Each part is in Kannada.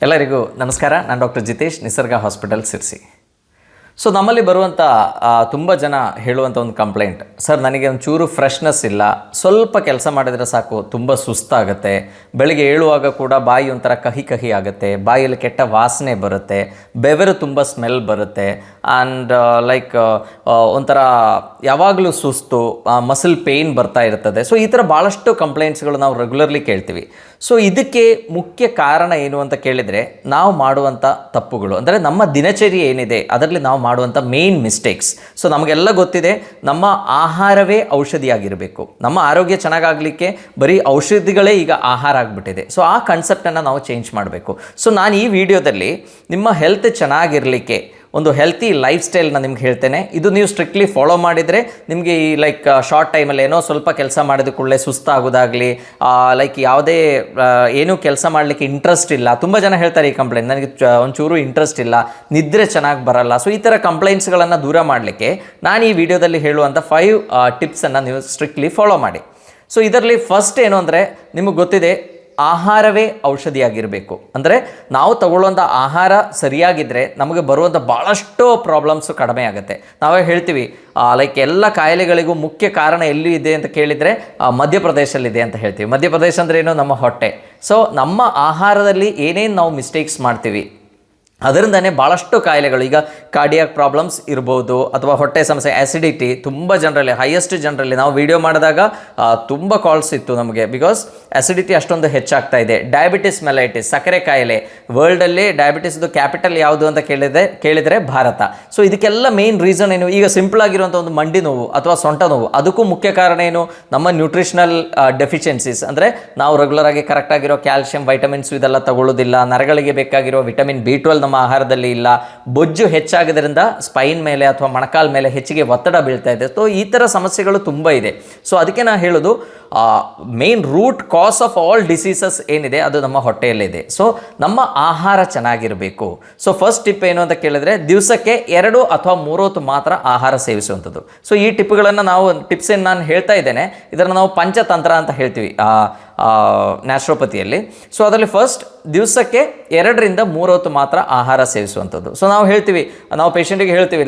ಎಲ್ಲರಿಗೂ ನಮಸ್ಕಾರ. ನಾನು ಡಾಕ್ಟರ್ ಜಿತೇಶ್, ನಿಸರ್ಗ ಹಾಸ್ಪಿಟಲ್ ಸಿರ್ಸಿ. ಸೊ ನಮ್ಮಲ್ಲಿ ಬರುವಂಥ ತುಂಬ ಜನ ಹೇಳುವಂಥ ಒಂದು ಕಂಪ್ಲೇಂಟ್, ಸರ್ ನನಗೆ ಒಂಚೂರು ಫ್ರೆಶ್ನೆಸ್ ಇಲ್ಲ, ಸ್ವಲ್ಪ ಕೆಲಸ ಮಾಡಿದರೆ ಸಾಕು ತುಂಬ ಸುಸ್ತಾಗುತ್ತೆ, ಬೆಳಗ್ಗೆ ಏಳುವಾಗ ಕೂಡ ಬಾಯಿ ಒಂಥರ ಕಹಿ ಕಹಿ ಆಗುತ್ತೆ, ಬಾಯಲ್ಲಿ ಕೆಟ್ಟ ವಾಸನೆ ಬರುತ್ತೆ, ಬೆವರು ತುಂಬ ಸ್ಮೆಲ್ ಬರುತ್ತೆ, ಆ್ಯಂಡ್ ಒಂಥರ ಯಾವಾಗಲೂ ಸುಸ್ತು, ಮಸಲ್ ಪೇಯ್ನ್ ಬರ್ತಾ ಇರ್ತದೆ. ಸೊ ಈ ಥರ ಭಾಳಷ್ಟು ಕಂಪ್ಲೇಂಟ್ಸ್ಗಳು ನಾವು ರೆಗ್ಯುಲರ್ಲಿ ಕೇಳ್ತೀವಿ. ಸೊ ಇದಕ್ಕೆ ಮುಖ್ಯ ಕಾರಣ ಏನು ಅಂತ ಕೇಳಿದರೆ, ನಾವು ಮಾಡುವಂಥ ತಪ್ಪುಗಳು, ಅಂದರೆ ನಮ್ಮ ದಿನಚರಿ ಏನಿದೆ ಅದರಲ್ಲಿ ನಾವು ಮಾಡುವಂಥ ಮೇನ್ ಮಿಸ್ಟೇಕ್ಸ್. ಸೊ ನಮಗೆಲ್ಲ ಗೊತ್ತಿದೆ, ನಮ್ಮ ಆಹಾರವೇ ಔಷಧಿಯಾಗಿರಬೇಕು. ನಮ್ಮ ಆರೋಗ್ಯ ಚೆನ್ನಾಗಾಗಲಿಕ್ಕೆ ಬರೀ ಔಷಧಿಗಳೇ ಈಗ ಆಹಾರ ಆಗಿಬಿಟ್ಟಿದೆ. ಸೊ ಆ ಕನ್ಸೆಪ್ಟನ್ನು ನಾವು ಚೇಂಜ್ ಮಾಡಬೇಕು. ಸೊ ನಾನು ಈ ವಿಡಿಯೋದಲ್ಲಿ ನಿಮ್ಮ ಹೆಲ್ತ್ ಚೆನ್ನಾಗಿರಲಿಕ್ಕೆ ಒಂದು ಹೆಲ್ತಿ ಲೈಫ್ ಸ್ಟೈಲ್ನ ನಿಮ್ಗೆ ಹೇಳ್ತೇನೆ. ಇದು ನೀವು ಸ್ಟ್ರಿಕ್ಟ್ಲಿ ಫಾಲೋ ಮಾಡಿದರೆ ನಿಮಗೆ ಈ ಶಾರ್ಟ್ ಟೈಮಲ್ಲಿ ಏನೋ ಸ್ವಲ್ಪ ಕೆಲಸ ಮಾಡಿದ ಕೂಡಲೇ ಸುಸ್ತಾಗೋದಾಗಲಿ, ಯಾವುದೇ ಏನೂ ಕೆಲಸ ಮಾಡಲಿಕ್ಕೆ ಇಂಟ್ರೆಸ್ಟ್ ಇಲ್ಲ. ತುಂಬ ಜನ ಹೇಳ್ತಾರೆ ಈ ಕಂಪ್ಲೇಂಟ್, ನನಗೆ ಒಂಚೂರು ಇಂಟ್ರೆಸ್ಟ್ ಇಲ್ಲ, ನಿದ್ರೆ ಚೆನ್ನಾಗಿ ಬರಲ್ಲ. ಸೊ ಈ ಥರ ಕಂಪ್ಲೇಂಟ್ಸ್ಗಳನ್ನು ದೂರ ಮಾಡಲಿಕ್ಕೆ ನಾನು ಈ ವಿಡಿಯೋದಲ್ಲಿ ಹೇಳುವಂಥ 5 ಟಿಪ್ಸನ್ನು ನೀವು ಸ್ಟ್ರಿಕ್ಟ್ಲಿ ಫಾಲೋ ಮಾಡಿ. ಸೊ ಇದರಲ್ಲಿ ಫಸ್ಟ್ ಏನು ಅಂದರೆ, ನಿಮಗೆ ಗೊತ್ತಿದೆ ಆಹಾರವೇ ಔಷಧಿಯಾಗಿರಬೇಕು. ಅಂದರೆ ನಾವು ತಗೊಳ್ಳುವಂಥ ಆಹಾರ ಸರಿಯಾಗಿದ್ದರೆ ನಮಗೆ ಬರುವಂಥ ಭಾಳಷ್ಟು ಪ್ರಾಬ್ಲಮ್ಸು ಕಡಿಮೆ ಆಗುತ್ತೆ. ನಾವೇ ಹೇಳ್ತೀವಿ ಎಲ್ಲ ಕಾಯಿಲೆಗಳಿಗೂ ಮುಖ್ಯ ಕಾರಣ ಎಲ್ಲಿ ಇದೆ ಅಂತ ಕೇಳಿದರೆ ಮಧ್ಯಪ್ರದೇಶಲ್ಲಿದೆ ಅಂತ ಹೇಳ್ತೀವಿ. ಮಧ್ಯಪ್ರದೇಶ ಅಂದರೆ ಏನು? ನಮ್ಮ ಹೊಟ್ಟೆ. ಸೊ ನಮ್ಮ ಆಹಾರದಲ್ಲಿ ಏನೇನು ನಾವು ಮಿಸ್ಟೇಕ್ಸ್ ಮಾಡ್ತೀವಿ ಅದರಿಂದನೇ ಭಾಳಷ್ಟು ಕಾಯಿಲೆಗಳು, ಈಗ ಕಾರ್ಡಿಯಾಕ್ ಪ್ರಾಬ್ಲಮ್ಸ್ ಇರ್ಬೋದು, ಅಥವಾ ಹೊಟ್ಟೆ ಸಮಸ್ಯೆ, ಆ್ಯಸಿಡಿಟಿ, ತುಂಬ ಜನರಲ್ಲಿ, ಹೈಯೆಸ್ಟ್ ಜನರಲ್ಲಿ ನಾವು ವಿಡಿಯೋ ಮಾಡಿದಾಗ ತುಂಬ ಕಾಲ್ಸ್ ಇತ್ತು ನಮಗೆ, ಬಿಕಾಸ್ ಆ್ಯಸಿಡಿಟಿ ಅಷ್ಟೊಂದು ಹೆಚ್ಚಾಗ್ತಾ ಇದೆ. ಡಯಾಬಿಟಿಸ್ ಮೆಲೈಟಿಸ್, ಸಕ್ಕರೆ ಕಾಯಿಲೆ, ವರ್ಲ್ಡಲ್ಲಿ ಡಯಾಬಿಟಿಸ್ದು ಕ್ಯಾಪಿಟಲ್ ಯಾವುದು ಅಂತ ಕೇಳಿದರೆ ಭಾರತ. ಸೊ ಇದಕ್ಕೆಲ್ಲ ಮೇನ್ ರೀಸನ್ ಏನು? ಈಗ ಸಿಂಪಲ್ ಆಗಿರುವಂಥ ಒಂದು ಮಂಡಿ ನೋವು ಅಥವಾ ಸೊಂಟ ನೋವು, ಅದಕ್ಕೂ ಮುಖ್ಯ ಕಾರಣ ಏನು? ನಮ್ಮ ನ್ಯೂಟ್ರಿಷನಲ್ ಡೆಫಿಷಿಯನ್ಸೀಸ್. ಅಂದರೆ ನಾವು ರೆಗ್ಯುಲರ್ ಆಗಿ ಕರೆಕ್ಟಾಗಿರೋ ಕ್ಯಾಲ್ಶಿಯಂ, ವೈಟಮಿನ್ಸ್ ಇದೆಲ್ಲ ತಗೊಳ್ಳೋದಿಲ್ಲ, ನರಗಳಿಗೆ ಬೇಕಾಗಿರೋ ವಿಟಮಿನ್ B12 ನಮ್ಮ ಆಹಾರದಲ್ಲಿ ಇಲ್ಲ, ಬೊಜ್ಜು ಹೆಚ್ಚಾಗೋದ್ರಿಂದ ಸ್ಪೈನ್ ಮೇಲೆ ಅಥವಾ ಮೊಣಕಾಲ ಮೇಲೆ ಹೆಚ್ಚಿಗೆ ಒತ್ತಡ ಬೀಳ್ತಾ ಇದೆ. ಸೊ ಈ ಥರ ಸಮಸ್ಯೆಗಳು ತುಂಬ ಇದೆ. ಸೊ ಅದಕ್ಕೆ ನಾನು ಹೇಳೋದು, main root cause of all diseases ಏನಿದೆ ಅದು ನಮ್ಮ ಹೊಟ್ಟೆಯಲ್ಲಿದೆ. ಸೊ ನಮ್ಮ ಆಹಾರ ಚೆನ್ನಾಗಿರಬೇಕು. ಸೊ ಫಸ್ಟ್ ಟಿಪ್ ಏನು ಅಂತ ಕೇಳಿದ್ರೆ, ದಿವಸಕ್ಕೆ 2 ಅಥವಾ 3 ಹೊತ್ತು ಮಾತ್ರ ಆಹಾರ ಸೇವಿಸುವಂಥದ್ದು. ಸೊ ಈ ಟಿಪ್ಗಳನ್ನು ಟಿಪ್ಸ್ ಏನು ನಾನು ಹೇಳ್ತಾ ಇದ್ದೇನೆ, ಇದನ್ನು ನಾವು ಪಂಚತಂತ್ರ ಅಂತ ಹೇಳ್ತೀವಿ ನ್ಯಾಚುರೋಪತಿಯಲ್ಲಿ. ಸೊ ಅದರಲ್ಲಿ ಫಸ್ಟ್, ದಿವಸಕ್ಕೆ 2 ರಿಂದ 3 ಹೊತ್ತು ಮಾತ್ರ ಆಹಾರ ಸೇವಿಸುವಂಥದ್ದು. ಸೊ ನಾವು ಹೇಳ್ತೀವಿ, ನಾವು ಪೇಷಂಟಿಗೆ ಹೇಳ್ತೀವಿ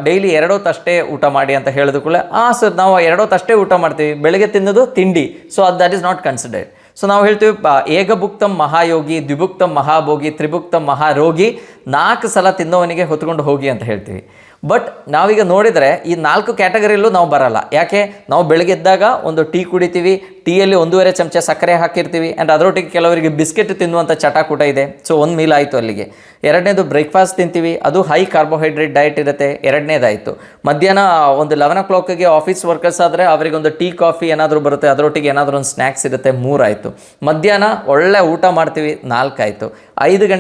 ಡೈಲಿ 2 ಹೊತ್ತು ಅಷ್ಟೇ ಊಟ ಮಾಡಿ ಅಂತ ಹೇಳಿದ ಕೂಡಲೇ, ಸರ್ ನಾವು 2 ಹೊತ್ತು ಅಷ್ಟೇ ಊಟ ಮಾಡ್ತೀವಿ, ಬೆಳಗ್ಗೆ ತಿನ್ನೋದು ತಿಂಡಿ, so that is not considered. So ನಾವು ಹೇಳ್ತೀವಿ, ಏಕಭುಕ್ತಂ ಮಹಾಯೋಗಿ, ದ್ವಿಭುಕ್ತಂ ಮಹಾಭೋಗಿ, ತ್ರಿಭುಕ್ತಂ ಮಹಾರೋಗಿ, 4 ಸಲ ತಿನ್ನೋವನಿಗೆ ಹೊತ್ಕೊಂಡು ಹೋಗಿ ಅಂತ ಹೇಳ್ತೀವಿ. ಬಟ್ ನಾವೀಗ ನೋಡಿದರೆ ಈ 4 ಕ್ಯಾಟಗರಿಯಲ್ಲೂ ನಾವು ಬರಲ್ಲ. ಯಾಕೆ? ನಾವು ಬೆಳಗ್ಗೆ ಎದ್ದಾಗ ಒಂದು ಟೀ ಕುಡಿತೀವಿ, ಟೀಯಲ್ಲಿ 1.5 ಚಮಚ ಸಕ್ಕರೆ ಹಾಕಿರ್ತೀವಿ, ಆ್ಯಂಡ್ ಅದರೊಟ್ಟಿಗೆ ಕೆಲವರಿಗೆ ಬಿಸ್ಕೆಟ್ ತಿನ್ನುವಂಥ ಚಟಾಕೂಟ ಇದೆ. ಸೊ 1 ಮೀಲ್ ಆಯಿತು ಅಲ್ಲಿಗೆ. 2ನೇದು ಬ್ರೇಕ್ಫಾಸ್ಟ್ ತಿಂತೀವಿ, ಅದು ಹೈ ಕಾರ್ಬೋಹೈಡ್ರೇಟ್ ಡಯಟ್ ಇರುತ್ತೆ, 2ನೇದಾಯಿತು. ಮಧ್ಯಾಹ್ನ ಒಂದು 11 o'clockಗೆ ಆಫೀಸ್ ವರ್ಕರ್ಸ್ ಆದರೆ ಅವರಿಗೆ ಒಂದು ಟೀ ಕಾಫಿ ಏನಾದರೂ ಬರುತ್ತೆ, ಅದರೊಟ್ಟಿಗೆ ಏನಾದರೂ ಒಂದು ಸ್ನ್ಯಾಕ್ಸ್ ಇರುತ್ತೆ, 3 ಆಯಿತು. ಮಧ್ಯಾಹ್ನ ಒಳ್ಳೆ ಊಟ ಮಾಡ್ತೀವಿ, 4 ಆಯಿತು. 4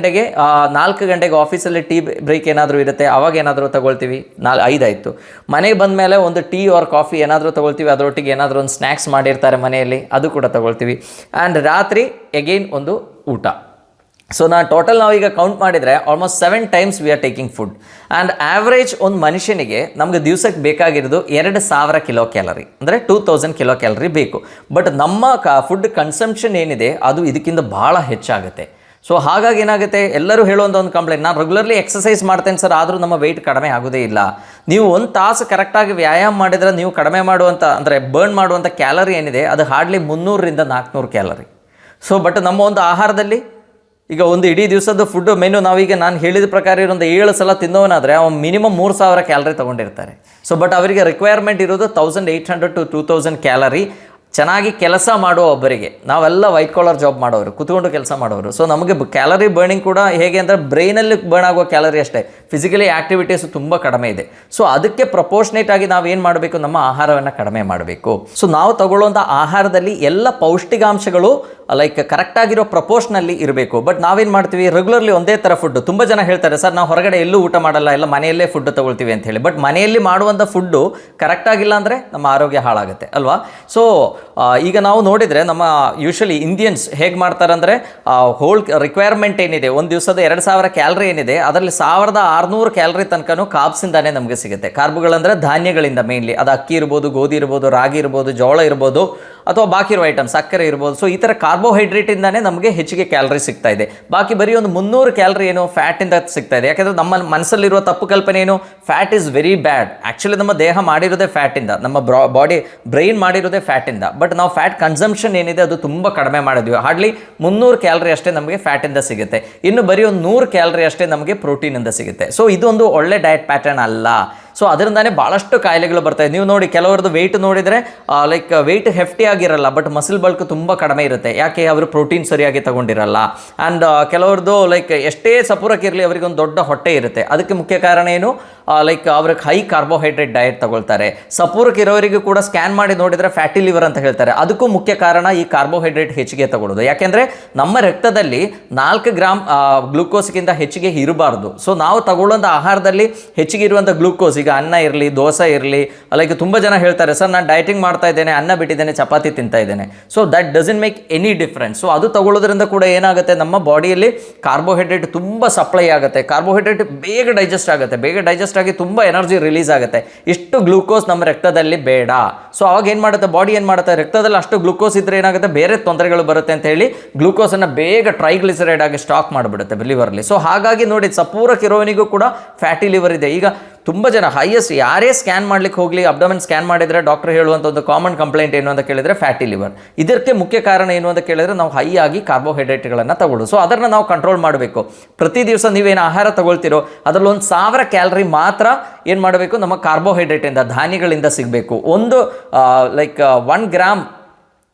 ಗಂಟೆಗೆ ಆಫೀಸಲ್ಲಿ ಟೀ ಬ್ರೇಕ್ ಏನಾದರೂ ಇರುತ್ತೆ, ಅವಾಗ ಏನಾದರೂ ತಗೊಳ್ತೀವಿ, 5 ಆಯಿತು. ಮನೆಗೆ ಬಂದ ಮೇಲೆ ಒಂದು ಟೀ ಆರ್ ಕಾಫಿ ಏನಾದರೂ ತಗೊಳ್ತೀವಿ, ಅದರೊಟ್ಟಿಗೆ ಏನಾದರೂ ಒಂದು ಸ್ನ್ಯಾಕ್ಸ್ ಮಾಡಿರ್ತಾರೆ ಮನೆಯಲ್ಲಿ, ಅದು ಕೂಡ ತಗೊಳ್ತೀವಿ. ಆ್ಯಂಡ್ ರಾತ್ರಿ ಎಗೈನ್ ಒಂದು ಊಟ. ಸೊ ಟೋಟಲ್ ನಾವೀಗ ಕೌಂಟ್ ಮಾಡಿದರೆ almost 7 times we are taking food. And average ಒಂದು ಮನುಷ್ಯನಿಗೆ ನಮಗೆ ದಿವಸಕ್ಕೆ ಬೇಕಾಗಿರೋದು 2,000 ಕಿಲೋ ಕ್ಯಾಲರಿ, ಅಂದರೆ 2,000 ಕಿಲೋ ಕ್ಯಾಲರಿ ಬೇಕು. ಬಟ್ ನಮ್ಮ ಫುಡ್ ಕನ್ಸಂಪ್ಷನ್ ಏನಿದೆ ಅದು ಇದಕ್ಕಿಂತ ಭಾಳ ಹೆಚ್ಚಾಗುತ್ತೆ. ಸೊ ಹಾಗಾಗಿ ಏನಾಗುತ್ತೆ, ಎಲ್ಲರೂ ಹೇಳುವಂಥ ಒಂದು ಕಂಪ್ಲೇಂಟ್, ನಾನು ರೆಗ್ಯುಲರ್ಲಿ ಎಕ್ಸಸೈಸ್ ಮಾಡ್ತೇನೆ ಸರ್, ಆದರೂ ನಮ್ಮ ವೆಯ್ಟ್ ಕಡಿಮೆ ಆಗೋದೇ ಇಲ್ಲ. ನೀವು 1 ತಾಸು ಕರೆಕ್ಟಾಗಿ ವ್ಯಾಯಾಮ ಮಾಡಿದರೆ ನೀವು ಕಡಿಮೆ ಮಾಡುವಂಥ, ಅಂದರೆ ಬರ್ನ್ ಮಾಡುವಂಥ ಕ್ಯಾಲರಿ ಏನಿದೆ ಅದು ಹಾರ್ಡ್ಲಿ 300 ರಿಂದ 400 ಕ್ಯಾಲರಿ. ಸೊ ಬಟ್ ನಮ್ಮ ಒಂದು ಆಹಾರದಲ್ಲಿ ಈಗ ಒಂದು ಇಡೀ ದಿವಸದ ಫುಡ್ ಮೆನು ನಾವೀಗ ನಾನು ಹೇಳಿದ ಪ್ರಕಾರ ಒಂದು 7 ಸಲ ತಿನ್ನೋನಾದರೆ ಅವನು ಮಿನಿಮಮ್ 3,000 ಕ್ಯಾಲರಿ ತೊಗೊಂಡಿರ್ತಾರೆ. ಸೊ ಬಟ್ ಅವರಿಗೆ ರಿಕ್ವೈರ್ಮೆಂಟ್ ಇರೋದು 1,800 to 2,000 ಕ್ಯಾಲರಿ. ಚೆನ್ನಾಗಿ ಕೆಲಸ ಮಾಡುವ ಒಬ್ಬರಿಗೆ, ನಾವೆಲ್ಲ ವೈಟ್ ಕಾಲರ್ ಜಾಬ್ ಮಾಡೋರು, ಕೂತ್ಕೊಂಡು ಕೆಲಸ ಮಾಡೋರು. ಸೊ ನಮಗೆ ಕ್ಯಾಲರಿ ಬರ್ನಿಂಗ್ ಕೂಡ ಹೇಗೆ ಅಂದರೆ ಬ್ರೈನಲ್ಲಿ ಬರ್ನ್ ಆಗುವ ಕ್ಯಾಲರಿ ಅಷ್ಟೇ, ಫಿಸಿಕಲಿ ಆ್ಯಕ್ಟಿವಿಟೀಸ್ ತುಂಬ ಕಡಿಮೆ ಇದೆ. ಸೊ ಅದಕ್ಕೆ ಪ್ರಪೋರ್ಷನೇಟ್ ಆಗಿ ನಾವೇನು ಮಾಡಬೇಕು, ನಮ್ಮ ಆಹಾರವನ್ನು ಕಡಿಮೆ ಮಾಡಬೇಕು. ಸೊ ನಾವು ತಗೊಳ್ಳುವಂಥ ಆಹಾರದಲ್ಲಿ ಎಲ್ಲ ಪೌಷ್ಟಿಕಾಂಶಗಳು ಕರೆಕ್ಟಾಗಿರೋ ಪ್ರಪೋರ್ಷನಲ್ಲಿ ಇರಬೇಕು. ಬಟ್ ನಾವೇನು ಮಾಡ್ತೀವಿ, ರೆಗ್ಯುಲರ್ಲಿ ಒಂದೇ ಥರ ಫುಡ್ಡು. ತುಂಬ ಜನ ಹೇಳ್ತಾರೆ, ಸರ್ ನಾವು ಹೊರಗಡೆ ಎಲ್ಲೂ ಊಟ ಮಾಡಲ್ಲ, ಎಲ್ಲ ಮನೆಯಲ್ಲೇ ಫುಡ್ ತಗೊಳ್ತೀವಿ ಅಂತ ಹೇಳಿ. ಬಟ್ ಮನೆಯಲ್ಲಿ ಮಾಡುವಂಥ ಫುಡ್ಡು ಕರೆಕ್ಟಾಗಿಲ್ಲ ಅಂದರೆ ನಮ್ಮ ಆರೋಗ್ಯ ಹಾಳಾಗುತ್ತೆ ಅಲ್ವಾ? ಸೊ ಈಗ ನಾವು ನೋಡಿದರೆ ನಮ್ಮ ಯೂಶ್ವಲಿ ಇಂಡಿಯನ್ಸ್ ಹೇಗೆ ಮಾಡ್ತಾರೆ ಅಂದರೆ, ಹೋಲ್ ರಿಕ್ವೈರ್ಮೆಂಟ್ ಏನಿದೆ ಒಂದು ದಿವಸದ 2,000 ಕ್ಯಾಲರಿ ಏನಿದೆ ಅದರಲ್ಲಿ 1,600 ಕ್ಯಾಲರಿ ತನಕನೂ ಕಾರ್ಬ್ಸಿಂದಾನೇ ನಮಗೆ ಸಿಗುತ್ತೆ. ಕಾರ್ಬ್ಗಳಂದರೆ ಧಾನ್ಯಗಳಿಂದ ಮೇನ್ಲಿ, ಅದು ಅಕ್ಕಿ ಇರ್ಬೋದು, ಗೋಧಿ ಇರ್ಬೋದು, ರಾಗಿ ಇರ್ಬೋದು, ಜೋಳ ಇರ್ಬೋದು, ಅಥವಾ ಬಾಕಿ ಇರೋ ಐಟಮ್ ಸಕ್ಕರೆ ಇರ್ಬೋದು. ಸೊ ಈ ಥರ ಕಾರ್ಬೋಹೈಡ್ರೇಟಿಂದಾನೇ ನಮಗೆ ಹೆಚ್ಚಿಗೆ ಕ್ಯಾಲರಿ ಸಿಗ್ತಾ ಇದೆ. ಬಾಕಿ ಬರೀ ಒಂದು 300 ಕ್ಯಾಲರಿ ಏನು ಫ್ಯಾಟಿಂದ ಸಿಗ್ತಾ ಇದೆ. ಯಾಕಂದರೆ ನಮ್ಮ ಮನಸ್ಸಲ್ಲಿರುವ ತಪ್ಪು ಕಲ್ಪನೆ ಏನು, fat is very bad. Actually ನಮ್ಮ ದೇಹ ಮಾಡಿರೋದೇ ಫ್ಯಾಟಿಂದ, ನಮ್ಮ ಬಾಡಿ ಬ್ರೈನ್ ಮಾಡಿರೋದೇ ಫ್ಯಾಟಿಂದ. ಬಟ್ ನಾವು ಫ್ಯಾಟ್ ಕನ್ಸಂಪ್ಷನ್ ಏನಿದೆ ಅದು ತುಂಬ ಕಡಿಮೆ ಮಾಡಿದ್ವಿ. ಹಾರ್ಡ್ಲಿ 300 ಕ್ಯಾಲರಿ ಅಷ್ಟೇ ನಮಗೆ ಫ್ಯಾಟಿಂದ ಸಿಗುತ್ತೆ. ಇನ್ನು ಬರೀ ಒಂದು 100 ಕ್ಯಾಲರಿ ಅಷ್ಟೇ ನಮಗೆ ಪ್ರೋಟೀನಿಂದ ಸಿಗುತ್ತೆ. ಸೊ ಇದೊಂದು ಒಳ್ಳೆ ಡಯಟ್ ಪ್ಯಾಟರ್ನ್ ಅಲ್ಲ. ಸೊ ಅದರಿಂದಾನೇ ಭಾಳಷ್ಟು ಕಾಯಿಲೆಗಳು ಬರ್ತಾಯಿದೆ. ನೀವು ನೋಡಿ ಕೆಲವರದ್ದು ವೆಯ್ಟ್ ನೋಡಿದರೆ ಲೈಕ್ ವೆಯ್ಟ್ ಹೆಫ್ಟಿ ಆಗಿರಲ್ಲ, ಬಟ್ ಮಸಲ್ ಬಲ್ಕ್ ತುಂಬ ಕಡಿಮೆ ಇರುತ್ತೆ. ಯಾಕೆ, ಅವರು ಪ್ರೋಟೀನ್ ಸರಿಯಾಗಿ ತಗೊಂಡಿರಲ್ಲ. ಆ್ಯಂಡ್ ಕೆಲವ್ರದ್ದು ಲೈಕ್ ಎಷ್ಟೇ ಸಪೂರಕ್ಕಿರಲಿ ಅವರಿಗೆ ಒಂದು ದೊಡ್ಡ ಹೊಟ್ಟೆ ಇರುತ್ತೆ. ಅದಕ್ಕೆ ಮುಖ್ಯ ಕಾರಣ ಏನು, ಲೈಕ್ ಅವ್ರಿಗೆ ಹೈ ಕಾರ್ಬೋಹೈಡ್ರೇಟ್ ಡಯಟ್ ತಗೊಳ್ತಾರೆ. ಸಪೂರಕ್ಕಿರೋರಿಗೆ ಕೂಡ ಸ್ಕ್ಯಾನ್ ಮಾಡಿ ನೋಡಿದರೆ ಫ್ಯಾಟಿ ಲಿವರ್ ಅಂತ ಹೇಳ್ತಾರೆ. ಅದಕ್ಕೂ ಮುಖ್ಯ ಕಾರಣ ಈ ಕಾರ್ಬೋಹೈಡ್ರೇಟ್ ಹೆಚ್ಚಿಗೆ ತಗೊಳ್ಳೋದು. ಯಾಕೆಂದರೆ ನಮ್ಮ ರಕ್ತದಲ್ಲಿ 4 ಗ್ರಾಮ್ ಗ್ಲೂಕೋಸ್ಗಿಂತ ಹೆಚ್ಚಿಗೆ ಇರಬಾರ್ದು. ಸೊ ನಾವು ತಗೊಳ್ಳೋಂಥ ಆಹಾರದಲ್ಲಿ ಹೆಚ್ಚಿಗೆ ಇರುವಂಥ ಗ್ಲೂಕೋಸ್, ಈಗ ಅನ್ನ ಇರಲಿ, ದೋಸೆ ಇರಲಿ, ಲೈಕ್ ತುಂಬ ಜನ ಹೇಳ್ತಾರೆ ಸರ್ ನಾನು ಡಯಟಿಂಗ್ ಮಾಡ್ತಾ ಇದ್ದೇನೆ, ಅನ್ನ ಬಿಟ್ಟಿದ್ದೇನೆ, ಚಪಾತಿ ತಿಂತಾ ಇದ್ದೇನೆ. So that doesn't make any difference. So ಅದು ತಗೊಳ್ಳೋದ್ರಿಂದ ಕೂಡ ಏನಾಗುತ್ತೆ, ನಮ್ಮ ಬಾಡಿಯಲ್ಲಿ ಕಾರ್ಬೋಹೈಡ್ರೇಟ್ ತುಂಬ ಸಪ್ಲೈ ಆಗುತ್ತೆ. ಕಾರ್ಬೋಹೈಡ್ರೇಟ್ ಬೇಗ ಡೈಜೆಸ್ಟ್ ಆಗುತ್ತೆ. ಬೇಗ ಡೈಜೆಸ್ಟ್ ಆಗಿ ತುಂಬ ಎನರ್ಜಿ ರಿಲೀಸ್ ಆಗುತ್ತೆ. ಇಷ್ಟು ಗ್ಲೂಕೋಸ್ ನಮ್ಮ ರಕ್ತದಲ್ಲಿ ಬೇಡ. ಸೊ ಅವಾಗ ಏನು ಮಾಡುತ್ತೆ, ಬಾಡಿ ಏನು ಮಾಡುತ್ತೆ, ರಕ್ತದಲ್ಲಿ ಅಷ್ಟು ಗ್ಲೂಕೋಸ್ ಇದ್ರೆ ಏನಾಗುತ್ತೆ, ಬೇರೆ ತೊಂದರೆಗಳು ಬರುತ್ತೆ ಅಂತ ಹೇಳಿ ಗ್ಲೂಕೋಸನ್ನು ಬೇಗ ಟ್ರೈಗ್ಲಿಸರೈಡ್ ಆಗಿ ಸ್ಟಾಕ್ ಮಾಡಿಬಿಡುತ್ತೆ ಲಿವರ್ಲಿ. ಸೊ ಹಾಗಾಗಿ ನೋಡಿ, ಸಪೂರಕ್ಕಿರೋನಿಗೂ ಕೂಡ ಫ್ಯಾಟಿ ಲಿವರ್ ಇದೆ. ಈಗ ತುಂಬ ಜನ ಹೈಯೆಸ್ಟ್ ಯಾರೇ ಸ್ಕ್ಯಾನ್ ಮಾಡ್ಲಿಕ್ಕೆ ಹೋಗಲಿ, ಅಬ್ಡಮನ್ ಸ್ಕ್ಯಾನ್ ಮಾಡಿದರೆ ಡಾಕ್ಟರ್ ಹೇಳುವಂಥ ಒಂದು ಕಾಮನ್ ಕಂಪ್ಲೇಂಟ್ ಏನು ಅಂತ ಕೇಳಿದರೆ ಫ್ಯಾಟಿ ಲಿವರ್. ಇದಕ್ಕೆ ಮುಖ್ಯ ಕಾರಣ ಏನು ಅಂತ ಕೇಳಿದರೆ ನಾವು ಹೈ ಆಗಿ ಕಾರ್ಬೋಹೈಡ್ರೇಟ್ಗಳನ್ನು ತಗೊಳ್ಳೋದು. ಸೊ ಅದನ್ನು ನಾವು ಕಂಟ್ರೋಲ್ ಮಾಡಬೇಕು. ಪ್ರತಿ ದಿವಸ ನೀವೇನು ಆಹಾರ ತಗೊಳ್ತಿರೋ ಅದರಲ್ಲಿ 1000 ಕ್ಯಾಲರಿ ಮಾತ್ರ ಏನು ಮಾಡಬೇಕು, ನಮ್ಮ ಕಾರ್ಬೋಹೈಡ್ರೇಟಿಂದ, ಧಾನ್ಯಗಳಿಂದ ಸಿಗಬೇಕು. ಒಂದು ಲೈಕ್ 1 ಗ್ರಾಮ್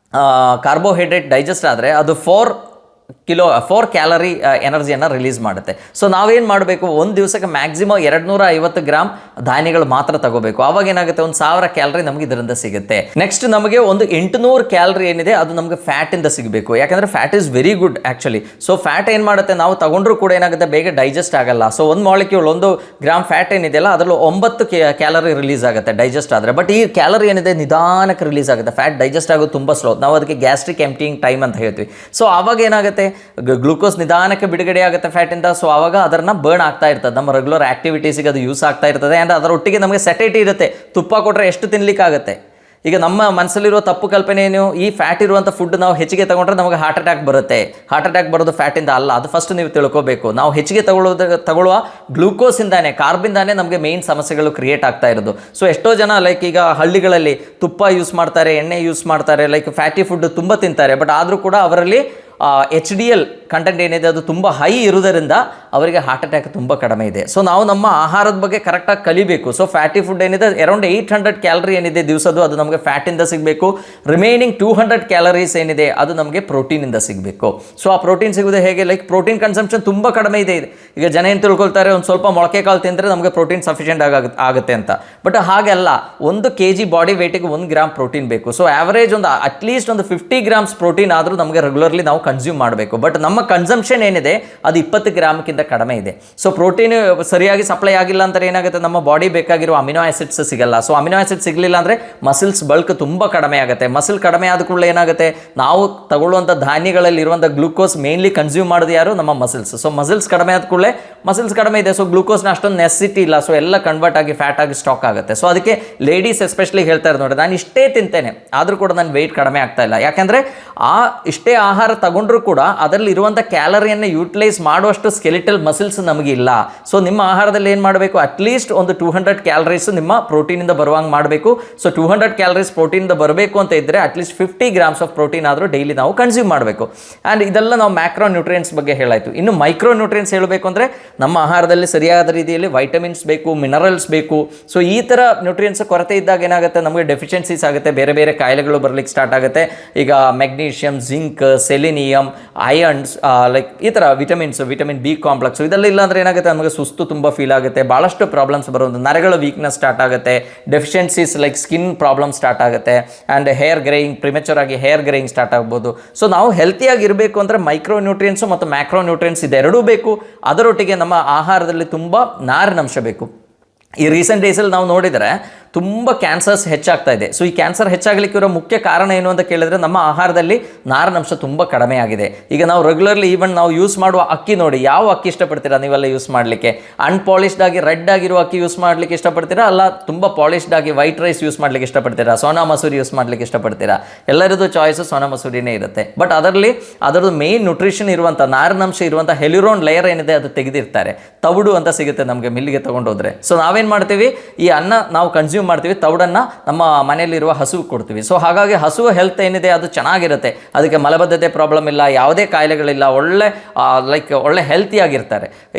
ಕಾರ್ಬೋಹೈಡ್ರೇಟ್ ಡೈಜೆಸ್ಟ್ ಆದರೆ ಅದು 4 ಕ್ಯಾಲರಿ ಎನರ್ಜಿಯನ್ನು ರಿಲೀಸ್ ಮಾಡುತ್ತೆ. ಸೊ ನಾವೇನು ಮಾಡಬೇಕು, ಒಂದು ದಿವಸಕ್ಕೆ ಮ್ಯಾಕ್ಸಿಮಮ್ 250 ಗ್ರಾಮ್ ಧಾನ್ಯಗಳು ಮಾತ್ರ ತಗೋಬೇಕು. ಆವಾಗ ಏನಾಗುತ್ತೆ, 1000 ಕ್ಯಾಲರಿ ನಮಗೆ ಇದರಿಂದ ಸಿಗುತ್ತೆ. ನೆಕ್ಸ್ಟ್ ನಮಗೆ ಒಂದು 800 ಕ್ಯಾಲರಿ ಏನಿದೆ ಅದು ನಮಗೆ ಫ್ಯಾಟಿಂದ ಸಿಗಬೇಕು. ಯಾಕಂದರೆ fat is very good actually. So fat ಏನು ಮಾಡುತ್ತೆ, ನಾವು ತಗೊಂಡ್ರೂ ಕೂಡ ಏನಾಗುತ್ತೆ, ಬೇಗ ಡೈಜೆಸ್ಟ್ ಆಗಲ್ಲ. ಸೊ ಒಂದು ಮಾಲಿಕ್ಯೂಲ್ 1 ಗ್ರಾಮ್ ಫ್ಯಾಟ್ ಏನಿದೆಯಲ್ಲ ಅದರಲ್ಲಿ 9 ಕ್ಯಾಲರಿ ರಿಲೀಸ್ ಆಗುತ್ತೆ ಡೈಜೆಸ್ಟ್ ಆದರೆ. ಬಟ್ ಈ ಕ್ಯಾಲರಿ ಏನಿದೆ ನಿಧಾನಕ್ಕೆ ರಿಲೀಸ್ ಆಗುತ್ತೆ. ಫ್ಯಾಟ್ ಡೈಜೆಸ್ಟ್ ಆಗೋದು ತುಂಬ ಸ್ಲೋ. ನಾವು ಅದಕ್ಕೆ ಗ್ಯಾಸ್ಟ್ರಿಕ್ ಎಂಪ್ಟಿಂಗ್ ಟೈಮ್ ಅಂತ ಹೇಳ್ತೀವಿ. ಸೊ ಆವಾಗ ಏನಾಗುತ್ತೆ, ಗ್ಲೂಕೋಸ್ ನಿಧಾನಕ್ಕೆ ಬಿಡುಗಡೆ ಆಗುತ್ತೆ ಫ್ಯಾಟಿಂದ. ಸೊ ಆವಾಗ ಅದನ್ನು ಬರ್ನ್ ಆಗ್ತಾ ಇರ್ತದೆ, ನಮ್ಮ ರೆಗ್ಯುಲರ್ ಆಕ್ಟಿವಿಟೀಸಿಗೆ ಅದು ಯೂಸ್ ಆಗ್ತಾ ಇರ್ತದೆ. ಆ್ಯಂಡ್ ಅದರೊಟ್ಟಿಗೆ ನಮಗೆ ಸೆಟೈಟಿ ಇರುತ್ತೆ. ತುಪ್ಪ ಕೊಟ್ಟರೆ ಎಷ್ಟು ತಿನ್ನಲಿಕ್ಕಾಗುತ್ತೆ. ಈಗ ನಮ್ಮ ಮನಸ್ಸಲ್ಲಿರೋ ತಪ್ಪು ಕಲ್ಪನೆ ಏನು, ಈ ಫ್ಯಾಟ್ ಇರುವಂಥ ಫುಡ್ ನಾವು ಹೆಚ್ಚಿಗೆ ತಗೊಂಡ್ರೆ ನಮಗೆ ಹಾರ್ಟ್ ಅಟ್ಯಾಕ್ ಬರುತ್ತೆ. ಹಾರ್ಟ್ ಅಟ್ಯಾಕ್ ಬರೋದು ಫ್ಯಾಟಿಂದ ಅಲ್ಲ. ಅದು ಫಸ್ಟ್ ನೀವು ತಿಳ್ಕೋಬೇಕು. ನಾವು ಹೆಚ್ಚಿಗೆ ತಗೊಳ್ಳುವ ಗ್ಲೂಕೋಸಿಂದಾನೆ, ಕಾರ್ಬಿಂದಾನೆ ನಮಗೆ ಮೇನ್ ಸಮಸ್ಯೆಗಳು ಕ್ರಿಯೇಟ್ ಆಗ್ತಾ ಇರೋದು. ಸೊ ಎಷ್ಟೋ ಜನ ಲೈಕ್ ಈಗ ಹಳ್ಳಿಗಳಲ್ಲಿ ತುಪ್ಪ ಯೂಸ್ ಮಾಡ್ತಾರೆ, ಎಣ್ಣೆ ಯೂಸ್ ಮಾಡ್ತಾರೆ, ಲೈಕ್ ಫ್ಯಾಟಿ ಫುಡ್ ತುಂಬ ತಿಂತಾರೆ. ಬಟ್ ಆದರೂ ಕೂಡ ಅವರಲ್ಲಿ HDL ಕಂಟೆಂಟ್ ಏನಿದೆ ಅದು ತುಂಬ ಹೈ ಇರೋದರಿಂದ ಅವರಿಗೆ ಹಾರ್ಟ್ ಅಟ್ಯಾಕ್ ತುಂಬ ಕಡಿಮೆ ಇದೆ. ಸೊ ನಾವು ನಮ್ಮ ಆಹಾರದ ಬಗ್ಗೆ ಕರೆಕ್ಟಾಗಿ ಕಲಿಬೇಕು. ಸೊ ಫ್ಯಾಟಿ ಫುಡ್ ಏನಿದೆ ಅರೌಂಡ್ 800 ಕ್ಯಾಲರಿ ಏನಿದೆ ದಿವಸದ್ದು ಅದು ನಮಗೆ ಫ್ಯಾಟಿಂದ ಸಿಗಬೇಕು. ರಿಮೈನಿಂಗ್ 200 ಕ್ಯಾಲರೀಸ್ ಏನಿದೆ ಅದು ನಮಗೆ ಪ್ರೋಟೀನಿಂದ ಸಿಗಬೇಕು. ಸೊ ಆ ಪ್ರೋಟೀನ್ ಸಿಗೋದು ಹೇಗೆ, ಲೈಕ್ ಪ್ರೋಟೀನ್ ಕನ್ಸಂಪ್ಷನ್ ತುಂಬ ಕಡಿಮೆ ಇದೆ. ಈಗ ಜನ ಏನು ತಿಳ್ಕೊಳ್ತಾರೆ, ಒಂದು ಸ್ವಲ್ಪ ಮೊಳಕೆ ಕಾಳು ತಿಂದರೆ ನಮಗೆ ಪ್ರೋಟೀನ್ ಸಫಿಷಿಯೆಂಟ್ ಆಗುತ್ತೆ ಅಂತ. ಬಟ್ ಹಾಗೆಲ್ಲ 1 kg ಬಾಡಿ ವೇಟಿಗೆ 1 ಗ್ರಾಮ್ ಪ್ರೋಟೀನ್ ಬೇಕು. ಸೊ ಆವರೇಜ್ ಒಂದು ಅಟ್ಲೀಸ್ಟ್ ಒಂದು 50 ಗ್ರಾಮ್ಸ್ ಪ್ರೋಟೀನ್ ಆದರೂ ನಮಗೆ ರೆಗ್ಯುಲರ್ಲಿ ನಾವು ಕನ್ಸ್ಯೂಮ್ ಮಾಡಬೇಕು. ಬಟ್ ನಮ್ಮ ಕನ್ಸಂಪ್ಷನ್ ಏನಿದೆ ಅದು 20 ಗ್ರಾಮ್ಗಿಂತ ಕಡಿಮೆ ಇದೆ. ಸೊ ಪ್ರೋಟೀನ್ ಸರಿಯಾಗಿ ಸಪ್ಲೈ ಆಗಿಲ್ಲ ಅಂದರೆ ಏನಾಗುತ್ತೆ, ನಮ್ಮ ಬಾಡಿ ಬೇಕಾಗಿರೋ ಅಮಿನೋ ಆಸಿಡ್ಸ್ ಸಿಗಲ್ಲ. ಸೊ ಅಮಿನೋ ಆಸಿಡ್ ಸಿಗಲಿಲ್ಲ ಅಂದರೆ ಮಸಿಲ್ಸ್ ಬಲ್ಕ್ ತುಂಬ ಕಡಿಮೆ ಆಗುತ್ತೆ. ಮಸಿಲ್ ಕಡಿಮೆ ಆದ ಕೂಡಲೇ ಏನಾಗುತ್ತೆ, ನಾವು ತಗೊಳ್ಳುವಂಥ ಧಾನ್ಯಗಳಲ್ಲಿ ಇರುವಂಥ ಗ್ಲೂಕೋಸ್ ಮೇನ್ಲಿ ಕನ್ಸ್ಯೂಮ್ ಮಾಡೋದು ಯಾರು, ನಮ್ಮ ಮಸಿಲ್ಸ್. ಸೊ ಮಸಿಲ್ಸ್ ಕಡಿಮೆ ಆದ ಕೂಡಲೇ, ಮಸಿಲ್ಸ್ ಕಡಿಮೆ ಇದೆ, ಸೊ ಗ್ಲೂಕೋಸ್ನ ಅಷ್ಟೊಂದು ನೆಸಿಟಿ ಇಲ್ಲ. ಸೊ ಎಲ್ಲ ಕನ್ವರ್ಟ್ ಆಗಿ ಫ್ಯಾಟ್ ಆಗಿ ಸ್ಟಾಕ್ ಆಗುತ್ತೆ. ಸೊ ಅದಕ್ಕೆ ಲೇಡೀಸ್ ಎಸ್ಪೆಷಲಿ ಹೇಳ್ತಾರೆ ನೋಡಿ, ನಾನು ಇಷ್ಟೇ ತಿಂತೇನೆ ಆದರೂ ಕೂಡ ನನ್ನ ವೆಯ್ಟ್ ಕಡಿಮೆ ಆಗ್ತಾ ಇಲ್ಲ. ಯಾಕೆಂದರೆ ಇಷ್ಟೇ ಆಹಾರ ತಗೊಂಡ್ರೂ ಕೂಡ ಅದರಲ್ಲಿ ಇರುವಂಥ ಕ್ಯಾಲರಿಯನ್ನು ಯೂಟಿಲೈಸ್ ಮಾಡುವಷ್ಟು ಸ್ಕೆಲಿಟಲ್ ಮಸಿಲ್ಸ್ ನಮಗಿಲ್ಲ. ಸೊ ನಿಮ್ಮ ಆಹಾರದಲ್ಲಿ ಏನು ಮಾಡಬೇಕು, ಅಟ್ಲೀಸ್ಟ್ ಒಂದು 200 ಕ್ಯಾಲರೀಸ್ ನಿಮ್ಮ ಪ್ರೋಟೀನಿಂದ ಬರುವಂಗೆ ಮಾಡಬೇಕು. ಸೊ 200 ಕ್ಯಾಲರೀಸ್ ಪ್ರೋಟೀನಿಂದ ಬರಬೇಕು ಅಂತ ಇದ್ದರೆ ಅಟ್ಲೀಸ್ಟ್ 50 ಗ್ರಾಮ್ಸ್ ಆಫ್ ಪ್ರೋಟೀನ್ ಆದರೂ ಡೈಲಿ ನಾವು ಕನ್ಸ್ಯೂಮ್ ಮಾಡಬೇಕು. ಆ್ಯಂಡ್ ಇದೆಲ್ಲ ನಾವು ಮ್ಯಾಕ್ರೋ ನ್ಯೂಟ್ರಿಯೆಂಟ್ಸ್ ಬಗ್ಗೆ ಹೇಳಾಯಿತು. ಇನ್ನು ಮೈಕ್ರೋ ನ್ಯೂಟ್ರಿಯೆಂಟ್ಸ್ ಹೇಳಬೇಕು ಅಂದರೆ ನಮ್ಮ ಆಹಾರದಲ್ಲಿ ಸರಿಯಾದ ರೀತಿಯಲ್ಲಿ ವೈಟಮಿನ್ಸ್ ಬೇಕು, ಮಿನರಲ್ಸ್ ಬೇಕು. ಸೊ ಈ ಥರ ನ್ಯೂಟ್ರಿಯೆಂಟ್ಸ್ ಕೊರತೆ ಇದ್ದಾಗ ಏನಾಗುತ್ತೆ, ನಮಗೆ ಡೆಫಿಷಿಯನ್ಸೀಸ್ ಆಗುತ್ತೆ, ಬೇರೆ ಬೇರೆ ಕಾಯಿಲೆಗಳು ಬರಲಿಕ್ಕೆ ಸ್ಟಾರ್ಟ್ ಆಗುತ್ತೆ. ಈಗ ಮೆಗ್ನೀಷಿಯಮ್, ಜಿಂಕ್, ಸೆಲಿನಿಯಮ್, ಐರನ್ಸ್, ಲೈಕ್ ಈ ಥರ ವಿಟಮಿನ್ ಬಿ ಕಾಂಪ್ಲೆಕ್ಸ್ ಇದೆಲ್ಲ ಇಲ್ಲ ಅಂದರೆ ಏನಾಗುತ್ತೆ, ನಮಗೆ ಸುಸ್ತು ತುಂಬ ಫೀಲ್ ಆಗುತ್ತೆ, ಭಾಳಷ್ಟು ಪ್ರಾಬ್ಲಮ್ಸ್ ಬರೋದು, ನರಗಳ ವೀಕ್ನೆಸ್ ಸ್ಟಾರ್ಟ್ ಆಗುತ್ತೆ, deficiencies like skin problem start ಆಗುತ್ತೆ. ಆ್ಯಂಡ್ ಹೇರ್ ಗ್ರೇಯಿಂಗ್, ಪ್ರಿಮೆಚರ್ ಆಗಿ ಹೇರ್ ಗ್ರೇಯಿಂಗ್ ಸ್ಟಾರ್ಟ್ ಆಗ್ಬೋದು. ಸೊ ನಾವು ಹೆಲ್ತಿಯಾಗಿ ಇರಬೇಕು ಅಂದರೆ ಮೈಕ್ರೋ ನ್ಯೂಟ್ರಿಯೆಂಟ್ಸು ಮತ್ತು ಮ್ಯಾಕ್ರೋ ನ್ಯೂಟ್ರಿಯೆಂಟ್ಸ್ ಇದೆರಡೂ ಬೇಕು. ಅದರೊಟ್ಟಿಗೆ ನಮ್ಮ ಆಹಾರದಲ್ಲಿ ತುಂಬ ನಾರಿನಂಶ ಬೇಕು. ಈ ರೀಸೆಂಟ್ ಡೇಸಲ್ಲಿ ನಾವು ನೋಡಿದರೆ ತುಂಬ ಕ್ಯಾನ್ಸರ್ಸ್ ಹೆಚ್ಚಾಗ್ತಾ ಇದೆ. ಸೊ ಈ ಕ್ಯಾನ್ಸರ್ ಹೆಚ್ಚಾಗಲಿಕ್ಕೆ ಇರೋ ಮುಖ್ಯ ಕಾರಣ ಏನು ಅಂತ ಕೇಳಿದ್ರೆ ನಮ್ಮ ಆಹಾರದಲ್ಲಿ ನಾರಿನಂಶ ತುಂಬ ಕಡಿಮೆ ಆಗಿದೆ. ಈಗ ನಾವು ರೆಗ್ಯುಲರ್ಲಿ ಈವನ್ ನಾವು ಯೂಸ್ ಮಾಡುವ ಅಕ್ಕಿ ನೋಡಿ, ಯಾವ ಅಕ್ಕಿ ಇಷ್ಟಪಡ್ತೀರಾ ನೀವೆಲ್ಲ ಯೂಸ್ ಮಾಡಲಿಕ್ಕೆ? ಅನ್ಪಾಲಿಶ್ಡ್ ಆಗಿ ರೆಡ್ ಆಗಿರುವ ಅಕ್ಕಿ ಯೂಸ್ ಮಾಡಲಿಕ್ಕೆ ಇಷ್ಟಪಡ್ತೀರಾ, ಅಲ್ಲ ತುಂಬ ಪಾಲಿಶ್ಡ್ ಆಗಿ ವೈಟ್ ರೈಸ್ ಯೂಸ್ ಮಾಡಲಿಕ್ಕೆ ಇಷ್ಟಪಡ್ತೀರಾ, ಸೋನಾ ಮಸೂರಿ ಯೂಸ್ ಮಾಡಲಿಕ್ಕೆ ಇಷ್ಟಪಡ್ತೀರಾ? ಎಲ್ಲರದ್ದು ಚಾಯ್ಸ್ ಸೋನಾ ಮಸೂರಿನೇ ಇರುತ್ತೆ. ಬಟ್ ಅದರದ್ದು ಮೇನ್ ನ್ಯೂಟ್ರಿಷನ್ ಇರುವಂಥ ನಾರಿನಂಶ ಇರುವಂಥ ಹೆಲ್ಯೂರೋನ್ ಲೇಯರ್ ಏನಿದೆ ಅದು ತೆಗೆದಿರ್ತಾರೆ. ತೌಡು ಅಂತ ಸಿಗುತ್ತೆ ನಮಗೆ ಮಿಲ್ಲಿಗೆ ತಗೊಂಡೋದ್ರೆ. ಸೊ ನಾವೇನು ಮಾಡ್ತೀವಿ, ಈ ಅನ್ನ ನಾವು ಕನ್ಸ್ಯೂಮ್ ಮಾಡ್ತೀವಿ, ತೌಡನ್ನು ನಮ್ಮ ಮನೆಯಲ್ಲಿರುವ ಹಸುವು ಕೊಡ್ತೀವಿ. ಸೊ ಹಾಗಾಗಿ ಹಸುವು ಹೆಲ್ತ್ ಏನಿದೆ ಅದು ಚೆನ್ನಾಗಿರುತ್ತೆ, ಅದಕ್ಕೆ ಮಲಬದ್ಧತೆ ಪ್ರಾಬ್ಲಮ್ ಇಲ್ಲ, ಯಾವುದೇ ಕಾಯಿಲೆಗಳಿಲ್ಲ, ಒಳ್ಳೆ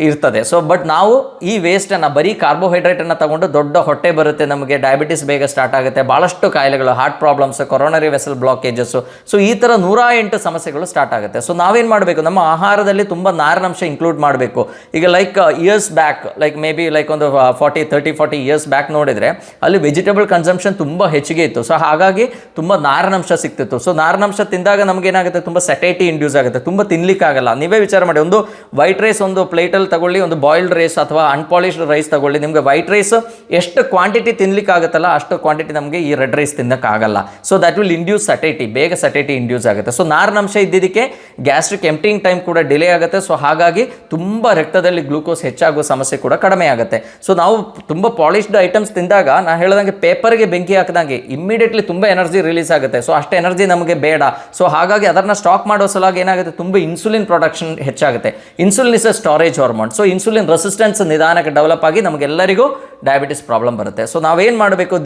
ಇರ್ತದೆ. ಸೊ ಬಟ್ ನಾವು ಈ ವೇಸ್ಟನ್ನು ಬರೀ ಕಾರ್ಬೋಹೈಡ್ರೇಟನ್ನು ತಗೊಂಡು ದೊಡ್ಡ ಹೊಟ್ಟೆ ಬರುತ್ತೆ, ನಮಗೆ ಡಯಾಬಿಟಿಸ್ ಬೇಗ ಸ್ಟಾರ್ಟ್ ಆಗುತ್ತೆ, ಭಾಳಷ್ಟು ಕಾಯಿಲೆಗಳು, heart problems, coronary vessel blockages, so ಈ ಥರ 108 ಸಮಸ್ಯೆಗಳು ಸ್ಟಾರ್ಟ್ ಆಗುತ್ತೆ. ಸೊ ನಾವೇನು ಮಾಡಬೇಕು, ನಮ್ಮ ಆಹಾರದಲ್ಲಿ ತುಂಬ ನಾರಿನಂಶ ಇನ್ಕ್ಲೂಡ್ ಮಾಡಬೇಕು. ಈಗ ಇಯರ್ಸ್ ಬ್ಯಾಕ್ ಮೇ ಬಿ ಒಂದು 40 ಇಯರ್ಸ್ ಬ್ಯಾಕ್ ನೋಡಿದರೆ ಅಲ್ಲಿ ವೆಜಿಟೇಬಲ್ ಕನ್ಸಂಪ್ಷನ್ ತುಂಬ ಹೆಚ್ಚಿಗೆ ಇತ್ತು. ಸೊ ಹಾಗಾಗಿ ತುಂಬ ನಾರಿನಂಶ ಸಿಗ್ತಿತ್ತು. ಸೊ ನಾರಿನಂಶ ತಿಂದಾಗ ನಮಗೇನಾಗುತ್ತೆ, ತುಂಬ ಸೆಟೈಟಿ ಇಂಡ್ಯೂಸ್ ಆಗುತ್ತೆ, ತುಂಬ ತಿನ್ಲಿಕ್ಕಾಗಲ್ಲ. ನೀವೇ ವಿಚಾರ ಮಾಡಿ, ಒಂದು ವೈಟ್ ರೈಸ್ ಒಂದು ಪ್ಲೇಟಲ್ಲಿ ತಗೊಳ್ಳಿ, ಒಂದು ಬಾಯ್ಲ್ಡ್ ರೈಸ್ ಅಥವಾ ಅನ್ಪಾಲಿಶ್ಡ್ ರೈಸ್ ತಗೊಳ್ಳಿ, ನಿಮಗೆ ವೈಟ್ ರೈಸ್ ಎಷ್ಟು ಕ್ವಾಂಟಿಟಿ ತಿನ್ಲಿಕ್ಕಾಗುತ್ತಲ್ಲ ಅಷ್ಟು ಕ್ವಾಂಟಿಟಿ ನಮಗೆ ಈ ರೆಡ್ ರೈಸ್ ತಿನ್ನೋಕ್ಕಾಗಲ್ಲ. So that will induce satiety, ಬೇಗ ಸಟೈಟಿ ಇಂಡ್ಯೂಸ್ ಆಗುತ್ತೆ. ಸೊ ನಾರಿನಂಶ ಇದ್ದಿದ್ದಕ್ಕೆ ಗ್ಯಾಸ್ಟ್ರಿಕ್ ಎಂಪ್ಟಿಂಗ್ ಟೈಮ್ ಕೂಡ ಡಿಲೇ ಆಗುತ್ತೆ. ಸೊ ಹಾಗಾಗಿ ತುಂಬ ರಕ್ತದಲ್ಲಿ ಗ್ಲೂಕೋಸ್ ಹೆಚ್ಚಾಗುವ ಸಮಸ್ಯೆ ಕೂಡ ಕಡಿಮೆ ಆಗುತ್ತೆ. ಸೊ ನಾವು ತುಂಬ ಪಾಲಿಶ್ಡ್ ಐಟಮ್ಸ್ ತಿಂದಾಗ ನಾನು ಹೇಳಿದಂಗೆ ಪೇಪರ್ಗೆ ಬೆಂಕಿ ಹಾಕಿದಂಗೆ ಇಮ್ಮಿಡಿಯೇಟ್ಲಿ ತುಂಬ ಎನರ್ಜಿ ರಿಲೀಸ್ ಆಗುತ್ತೆ. ಸೊ ಅಷ್ಟು ಎನರ್ಜಿ ನಮಗೆ ಬೇಡ. ಸೊ ಹಾಗಾಗಿ ಅದನ್ನು ಸ್ಟಾಕ್ ಮಾಡೋ ಸಲುವಾಗಿ ಏನಾಗುತ್ತೆ, ತುಂಬ ಇನ್ಸುಲಿನ್ ಪ್ರೊಡಕ್ಷನ್ ಹೆಚ್ಚಾಗುತ್ತೆ. Insulin is a storage hormone. So insulin resistance ನಿಧಾನಕ್ಕೆ ಡೆವಲಪ್ ಆಗಿ ನಮಗೆಲ್ಲರಿಗೂ ಡಯಾಬಿಟಿಸ್ ಪ್ರಾಬ್ಲಮ್ ಬರುತ್ತೆ. ಸೊ ನಾವೇನು ಮಾಡಬೇಕು,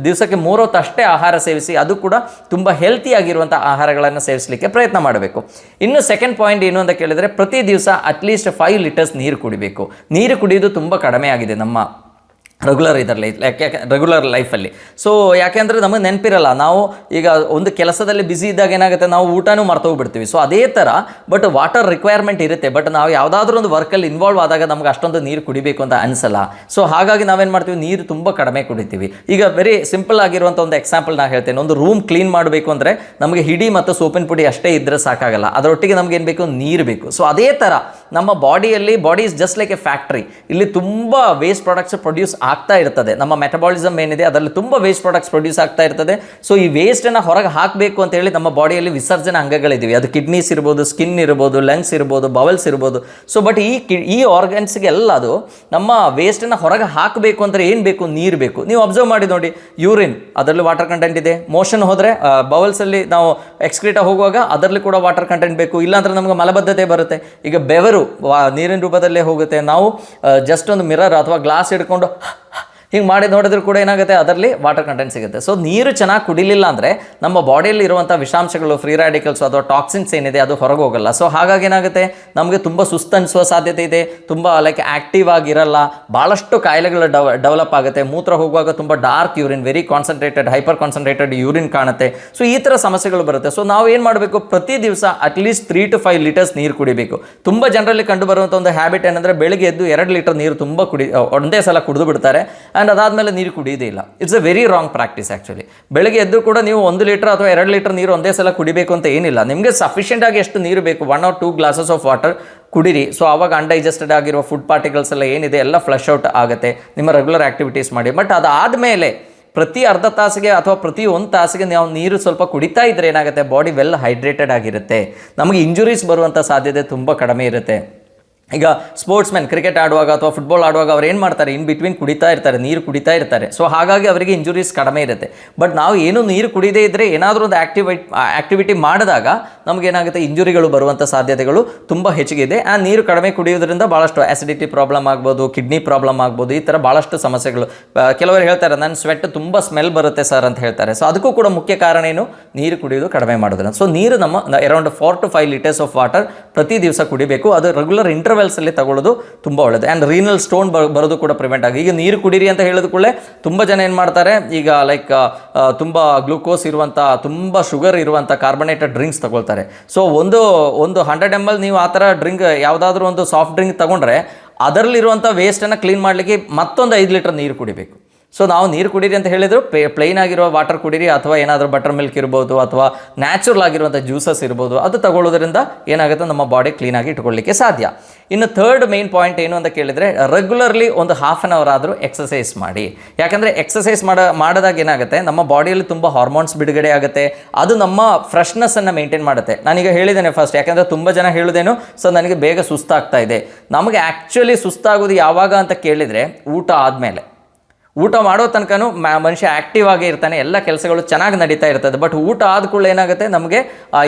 ದಿವಸಕ್ಕೆ 3 ಹೊತ್ತು ಅಷ್ಟೇ ಆಹಾರ ಸೇವಿಸಿ, ಅದು ಕೂಡ ತುಂಬ ಹೆಲ್ತಿ ಆಗಿರುವಂಥ ಆಹಾರಗಳನ್ನು ಸೇವಿಸಲಿಕ್ಕೆ ಪ್ರಯತ್ನ ಮಾಡಬೇಕು. ಇನ್ನು ಸೆಕೆಂಡ್ ಪಾಯಿಂಟ್ ಏನು ಅಂತ ಕೇಳಿದರೆ, ಪ್ರತಿ ದಿವಸ ಅಟ್ಲೀಸ್ಟ್ 5 ಲೀಟರ್ಸ್ ನೀರು ಕುಡಿಬೇಕು. ನೀರು ಕುಡಿಯೋದು ತುಂಬ ಕಡಿಮೆ ಆಗಿದೆ ನಮ್ಮ ರೆಗ್ಯುಲರ್ ಲೈಫಲ್ಲಿ. ಸೊ ಯಾಕೆಂದರೆ ನಮಗೆ ನೆನಪಿರಲ್ಲ, ನಾವು ಈಗ ಒಂದು ಕೆಲಸದಲ್ಲಿ ಬ್ಯುಸಿ ಇದ್ದಾಗ ಏನಾಗುತ್ತೆ, ನಾವು ಊಟನೂ ಮರ್ತೋಗ್ಬಿಡ್ತೀವಿ. ಸೊ ಅದೇ ಥರ ಬಟ್ ವಾಟರ್ ರಿಕ್ವೈರ್ಮೆಂಟ್ ಇರುತ್ತೆ, ಬಟ್ ನಾವು ಯಾವುದಾದ್ರೂ ಒಂದು ವರ್ಕಲ್ಲಿ ಇನ್ವಾಲ್ವ್ ಆದಾಗ ನಮ್ಗೆ ಅಷ್ಟೊಂದು ನೀರು ಕುಡಿಬೇಕು ಅಂತ ಅನಿಸಲ್ಲ. ಸೊ ಹಾಗಾಗಿ ನಾವೇನು ಮಾಡ್ತೀವಿ, ನೀರು ತುಂಬ ಕಡಿಮೆ ಕುಡಿತೀವಿ. ಈಗ ವೆರಿ ಸಿಂಪಲ್ ಆಗಿರುವಂಥ ಒಂದು ಎಕ್ಸಾಂಪಲ್ ನಾನು ಹೇಳ್ತೇನೆ. ಒಂದು ರೂಮ್ ಕ್ಲೀನ್ ಮಾಡಬೇಕು ಅಂದರೆ ನಮಗೆ ಹಿಡಿ ಮತ್ತು ಸೋಪಿನ ಪುಡಿ ಅಷ್ಟೇ ಇದ್ದರೆ ಸಾಕಾಗಲ್ಲ, ಅದರೊಟ್ಟಿಗೆ ನಮ್ಗೆ ಏನು ಬೇಕು, ನೀರು ಬೇಕು. ಸೊ ಅದೇ ಥರ ನಮ್ಮ body is just like A factory. ಇಲ್ಲಿ ತುಂಬ ವೇಸ್ಟ್ ಪ್ರಾಡಕ್ಟ್ಸ್ ಪ್ರೊಡ್ಯೂಸ್ ಆಗ್ತಾ ಇರ್ತದೆ. ನಮ್ಮ ಮೆಟಬಾಲಿಸಮ್ ಏನಿದೆ ಅದರಲ್ಲಿ ತುಂಬ ವೇಸ್ಟ್ ಪ್ರಾಡಕ್ಟ್ಸ್ ಪ್ರೊಡ್ಯೂಸ್ ಆಗ್ತಾ ಇರ್ತದೆ. ಸೊ ಈ ವೇಸ್ಟನ್ನು ಹೊರಗೆ ಹಾಕಬೇಕು ಅಂತ ಹೇಳಿ ನಮ್ಮ ಬಾಡಿಯಲ್ಲಿ ವಿಸರ್ಜನೆ ಅಂಗಗಳಿದ್ದೀವಿ. ಅದು ಕಿಡ್ನೀಸ್ ಇರ್ಬೋದು, ಸ್ಕಿನ್ ಇರ್ಬೋದು, ಲಂಗ್ಸ್ ಇರ್ಬೋದು, ಬವಲ್ಸ್ ಇರ್ಬೋದು. ಸೊ ಬಟ್ ಈ ಆರ್ಗನ್ಸ್ಗೆಲ್ಲ ಅದು ನಮ್ಮ ವೇಸ್ಟನ್ನು ಹೊರಗೆ ಹಾಕಬೇಕು ಅಂದರೆ ಏನು ಬೇಕು, ನೀರು ಬೇಕು. ನೀವು ಅಬ್ಸರ್ವ್ ಮಾಡಿ ನೋಡಿ, ಯೂರಿನ್ ಅದರಲ್ಲಿ ವಾಟರ್ ಕಂಟೆಂಟ್ ಇದೆ. ಮೋಷನ್ ಹೋದರೆ ಬವಲ್ಸಲ್ಲಿ ನಾವು ಎಕ್ಸ್ಕ್ರೀಟ ಹೋಗುವಾಗ ಅದರಲ್ಲಿ ಕೂಡ ವಾಟರ್ ಕಂಟೆಂಟ್ ಬೇಕು, ಇಲ್ಲಾಂದರೆ ನಮಗೆ ಮಲಬದ್ಧತೆ ಬರುತ್ತೆ. ಈಗ ಬೆವರು ನೀರಿನ ರೂಪದಲ್ಲೇ ಹೋಗುತ್ತೆ. ನಾವು ಜಸ್ಟ್ ಒಂದು ಮಿರರ್ ಅಥವಾ ಗ್ಲಾಸ್ ಹಿಡ್ಕೊಂಡು ಹಿಂಗೆ ಮಾಡಿ ನೋಡಿದ್ರು ಕೂಡ ಏನಾಗುತ್ತೆ, ಅದರಲ್ಲಿ ವಾಟರ್ ಕಂಟೆಂಟ್ ಸಿಗುತ್ತೆ. ಸೊ ನೀರು ಚೆನ್ನಾಗಿ ಕುಡಿಲಿಲ್ಲ ಅಂದರೆ ನಮ್ಮ ಬಾಡಿಯಲ್ಲಿ ಇರುವಂಥ ವಿಷಾಂಶಗಳು, ಫ್ರೀ ರ್ಯಾಡಿಕಲ್ಸ್ ಅಥವಾ ಟಾಕ್ಸಿನ್ಸ್ ಏನಿದೆ ಅದು ಹೊರಗೆ ಹೋಗಲ್ಲ. ಸೊ ಹಾಗಾಗಿ ಏನಾಗುತ್ತೆ, ನಮಗೆ ತುಂಬ ಸುಸ್ತು ಅನಿಸುವ ಸಾಧ್ಯತೆ ಇದೆ, ತುಂಬ ಆ್ಯಕ್ಟಿವ್ ಆಗಿರಲ್ಲ, ಭಾಳಷ್ಟು ಕಾಯಿಲೆಗಳು ಡೆವಲಪ್ ಆಗುತ್ತೆ. ಮೂತ್ರ ಹೋಗುವಾಗ ತುಂಬ dark urine, very concentrated, hyper concentrated urine ಕಾಣುತ್ತೆ. ಸೊ ಈ ಥರ ಸಮಸ್ಯೆಗಳು ಬರುತ್ತೆ. ಸೊ ನಾವು ಏನು ಮಾಡಬೇಕು, ಪ್ರತಿ ದಿವಸ ಅಟ್ಲೀಸ್ಟ್ 3 to 5 ಲೀಟರ್ಸ್ ನೀರು ಕುಡಿಬೇಕು. ತುಂಬ ಜನರಲ್ಲಿ ಕಂಡು ಬರುವಂಥ ಒಂದು ಹ್ಯಾಬಿಟ್ ಏನಂದರೆ, ಬೆಳಿಗ್ಗೆ ಎದ್ದು 2 ಲೀಟರ್ ನೀರು ತುಂಬ ಒಂದೇ ಸಲ ಕುಡಿದು ಬಿಡ್ತಾರೆ, ಆ್ಯಂಡ್ ಅದಾದಮೇಲೆ ನೀರು ಕುಡಿಯೋದೇ ಇಲ್ಲ. It's a very wrong practice actually. ಬೆಳಗ್ಗೆ ಎದ್ದು ಕೂಡ ನೀವು 1 ಲೀಟರ್ ಅಥವಾ 2 ಲೀಟರ್ ನೀರು ಒಂದೇ ಸಲ ಕುಡಿಬೇಕು ಅಂತ ಏನಿಲ್ಲ. ನಿಮಗೆ ಸಫಿಷಿಯೆಂಟ್ ಆಗಿ ಎಷ್ಟು ನೀರು ಬೇಕು, 1 or 2 ಗ್ಲಾಸಸ್ ಆಫ್ ವಾಟರ್ ಕುಡಿರಿ. ಸೊ ಆವಾಗ ಅನ್ಡೈಜೆಸ್ಟೆಡ್ ಆಗಿರುವ ಫುಡ್ ಪಾರ್ಟಿಕಲ್ಸ್ ಎಲ್ಲ ಏನಿದೆ ಎಲ್ಲ ಫ್ಲಶ್ ಔಟ್ ಆಗುತ್ತೆ. ನಿಮ್ಮ ರೆಗ್ಯುಲರ್ ಆ್ಯಕ್ಟಿವಿಟೀಸ್ ಮಾಡಿ. ಬಟ್ ಅದಾದಮೇಲೆ ಪ್ರತಿ ಅರ್ಧ ತಾಸಿಗೆ ಅಥವಾ ಪ್ರತಿ 1 ತಾಸಿಗೆ ನಾವು ನೀರು ಸ್ವಲ್ಪ ಕುಡಿತಾ ಇದ್ದರೆ ಏನಾಗುತ್ತೆ, ಬಾಡಿ ವೆಲ್ ಹೈಡ್ರೇಟೆಡ್ ಆಗಿರುತ್ತೆ. ನಮಗೆ ಇಂಜುರೀಸ್ ಬರುವಂಥ ಸಾಧ್ಯತೆ ತುಂಬ ಕಡಿಮೆ ಇರುತ್ತೆ. ಈಗ ಸ್ಪೋರ್ಟ್ಸ್ಮೆನ್ ಕ್ರಿಕೆಟ್ ಆಡುವಾಗ ಅಥವಾ ಫುಟ್ಬಾಲ್ ಆಡುವಾಗ ಅವ್ರು ಏನು ಮಾಡ್ತಾರೆ, ಇನ್ ಬಿಟ್ವೀನ್ ಕುಡಿತಾ ಇರ್ತಾರೆ, ನೀರು ಕುಡಿತಾ ಇರ್ತಾರೆ. ಸೊ ಹಾಗಾಗಿ ಅವರಿಗೆ ಇಂಜುರೀಸ್ ಕಡಿಮೆ ಇರುತ್ತೆ. ಬಟ್ ನಾವು ಏನು ನೀರು ಕುಡಿದೇ ಇದ್ದರೆ ಏನಾದರೂ ಒಂದು ಆ್ಯಕ್ಟಿವಿಟಿ ಮಾಡಿದಾಗ ನಮಗೇನಾಗುತ್ತೆ, ಇಂಜುರಿಗಳು ಬರುವಂಥ ಸಾಧ್ಯತೆಗಳು ತುಂಬ ಹೆಚ್ಚಿಗಿದೆ. ಆ ನೀರು ಕಡಿಮೆ ಕುಡಿಯೋದ್ರಿಂದ ಭಾಳಷ್ಟು ಆ್ಯಸಿಡಿಟಿ ಪ್ರಾಬ್ಲಮ್ ಆಗ್ಬೋದು, ಕಿಡ್ನಿ ಪ್ರಾಬ್ಲಮ್ ಆಗ್ಬೋದು, ಈ ಥರ ಭಾಳಷ್ಟು ಸಮಸ್ಯೆಗಳು. ಕೆಲವರು ಹೇಳ್ತಾರೆ, ನನ್ನ ಸ್ವೆಟ್ ತುಂಬ ಸ್ಮೆಲ್ ಬರುತ್ತೆ ಸರ್ ಅಂತ ಹೇಳ್ತಾರೆ. ಸೊ ಅದಕ್ಕೂ ಕೂಡ ಮುಖ್ಯ ಕಾರಣ ಏನು, ನೀರು ಕುಡಿಯೋದು ಕಡಿಮೆ ಮಾಡೋದ್ರಿಂದ. ಸೊ ನೀರು ನಮ್ಮ around 4 to 5 litres of water ಪ್ರತಿ ದಿವಸ ಕುಡಿಬೇಕು. ಅದು ರೆಗ್ಯುಲರ್ ಇಂಟರ್ವೆಲ್ಸಲ್ಲಿ ತಗೊಳ್ಳೋದು ತುಂಬ ಒಳ್ಳೆಯದು. ಆ್ಯಂಡ್ ರೀನಲ್ ಸ್ಟೋನ್ ಬರೋದು ಕೂಡ ಪ್ರಿವೆಂಟ್ ಆಗಿ. ಈಗ ನೀರು ಕುಡೀರಿ ಅಂತ ಹೇಳಿದ ಕೂಡಲೇ ತುಂಬ ಜನ ಏನು ಮಾಡ್ತಾರೆ, ಈಗ ತುಂಬ ಗ್ಲೂಕೋಸ್ ಇರುವಂಥ, ತುಂಬ ಶುಗರ್ ಇರುವಂಥ ಕಾರ್ಬನೇಟೆಡ್ ಡ್ರಿಂಕ್ಸ್ ತಗೊಳ್ತಾರೆ. ಸೊ ಒಂದು 100 ml ನೀವು ಆ ಥರ ಡ್ರಿಂಕ್, ಯಾವುದಾದ್ರೂ ಒಂದು ಸಾಫ್ಟ್ ಡ್ರಿಂಕ್ ತಗೊಂಡ್ರೆ ಅದರಲ್ಲಿರುವಂಥ ವೇಸ್ಟನ್ನು ಕ್ಲೀನ್ ಮಾಡಲಿಕ್ಕೆ ಮತ್ತೊಂದು 5 ಲೀಟರ್ ನೀರು ಕುಡಿಬೇಕು. ಸೊ ನಾವು ನೀರು ಕುಡೀರಿ ಅಂತ ಹೇಳಿದ್ರು ಪ್ಲೈನ್ ಆಗಿರೋ ವಾಟರ್ ಕುಡೀರಿ, ಅಥವಾ ಏನಾದರೂ ಬಟರ್ ಮಿಲ್ಕ್ ಇರ್ಬೋದು, ಅಥವಾ ನ್ಯಾಚುರಲ್ ಆಗಿರುವಂಥ ಜ್ಯೂಸಸ್ ಇರ್ಬೋದು, ಅದು ತಗೊಳ್ಳೋದ್ರಿಂದ ಏನಾಗುತ್ತೆ, ನಮ್ಮ ಬಾಡಿ ಕ್ಲೀನಾಗಿ ಇಟ್ಕೊಳ್ಳಿಕ್ಕೆ ಸಾಧ್ಯ. ಇನ್ನು ಥರ್ಡ್ ಮೇನ್ ಪಾಯಿಂಟ್ ಏನು ಅಂತ ಕೇಳಿದರೆ, ರೆಗ್ಯುಲರ್ಲಿ ಒಂದು ಹಾಫ್ ಆನ್ ಅವರ್ ಆದರೂ ಎಕ್ಸಸೈಸ್ ಮಾಡಿ. ಯಾಕಂದರೆ ಎಕ್ಸಸೈಸ್ ಮಾಡಿದಾಗ ಏನಾಗುತ್ತೆ, ನಮ್ಮ ಬಾಡಿಯಲ್ಲಿ ತುಂಬ ಹಾರ್ಮೋನ್ಸ್ ಬಿಡುಗಡೆ ಆಗುತ್ತೆ, ಅದು ನಮ್ಮ ಫ್ರೆಶ್ನೆಸ್ಸನ್ನು ಮೇಂಟೈನ್ ಮಾಡುತ್ತೆ. ನಾನೀಗ ಹೇಳಿದ್ದೇನೆ ಫಸ್ಟ್, ಯಾಕಂದರೆ ತುಂಬ ಜನ ಹೇಳೋದೇನು, ಸೊ ನನಗೆ ಬೇಗ ಸುಸ್ತಾಗ್ತಾ ಇದೆ. ನಮಗೆ ಆ್ಯಕ್ಚುಲಿ ಸುಸ್ತಾಗೋದು ಯಾವಾಗ ಅಂತ ಕೇಳಿದರೆ, ಊಟ ಆದಮೇಲೆ. ಊಟ ಮಾಡೋ ತನಕನೂ ಮನುಷ್ಯ ಆ್ಯಕ್ಟಿವ್ ಆಗೇ ಇರ್ತಾನೆ, ಎಲ್ಲ ಕೆಲಸಗಳು ಚೆನ್ನಾಗಿ ನಡೀತಾ ಇರ್ತದೆ. ಬಟ್ ಊಟ ಆದ ಕೂಡಲೇ ಏನಾಗುತ್ತೆ, ನಮಗೆ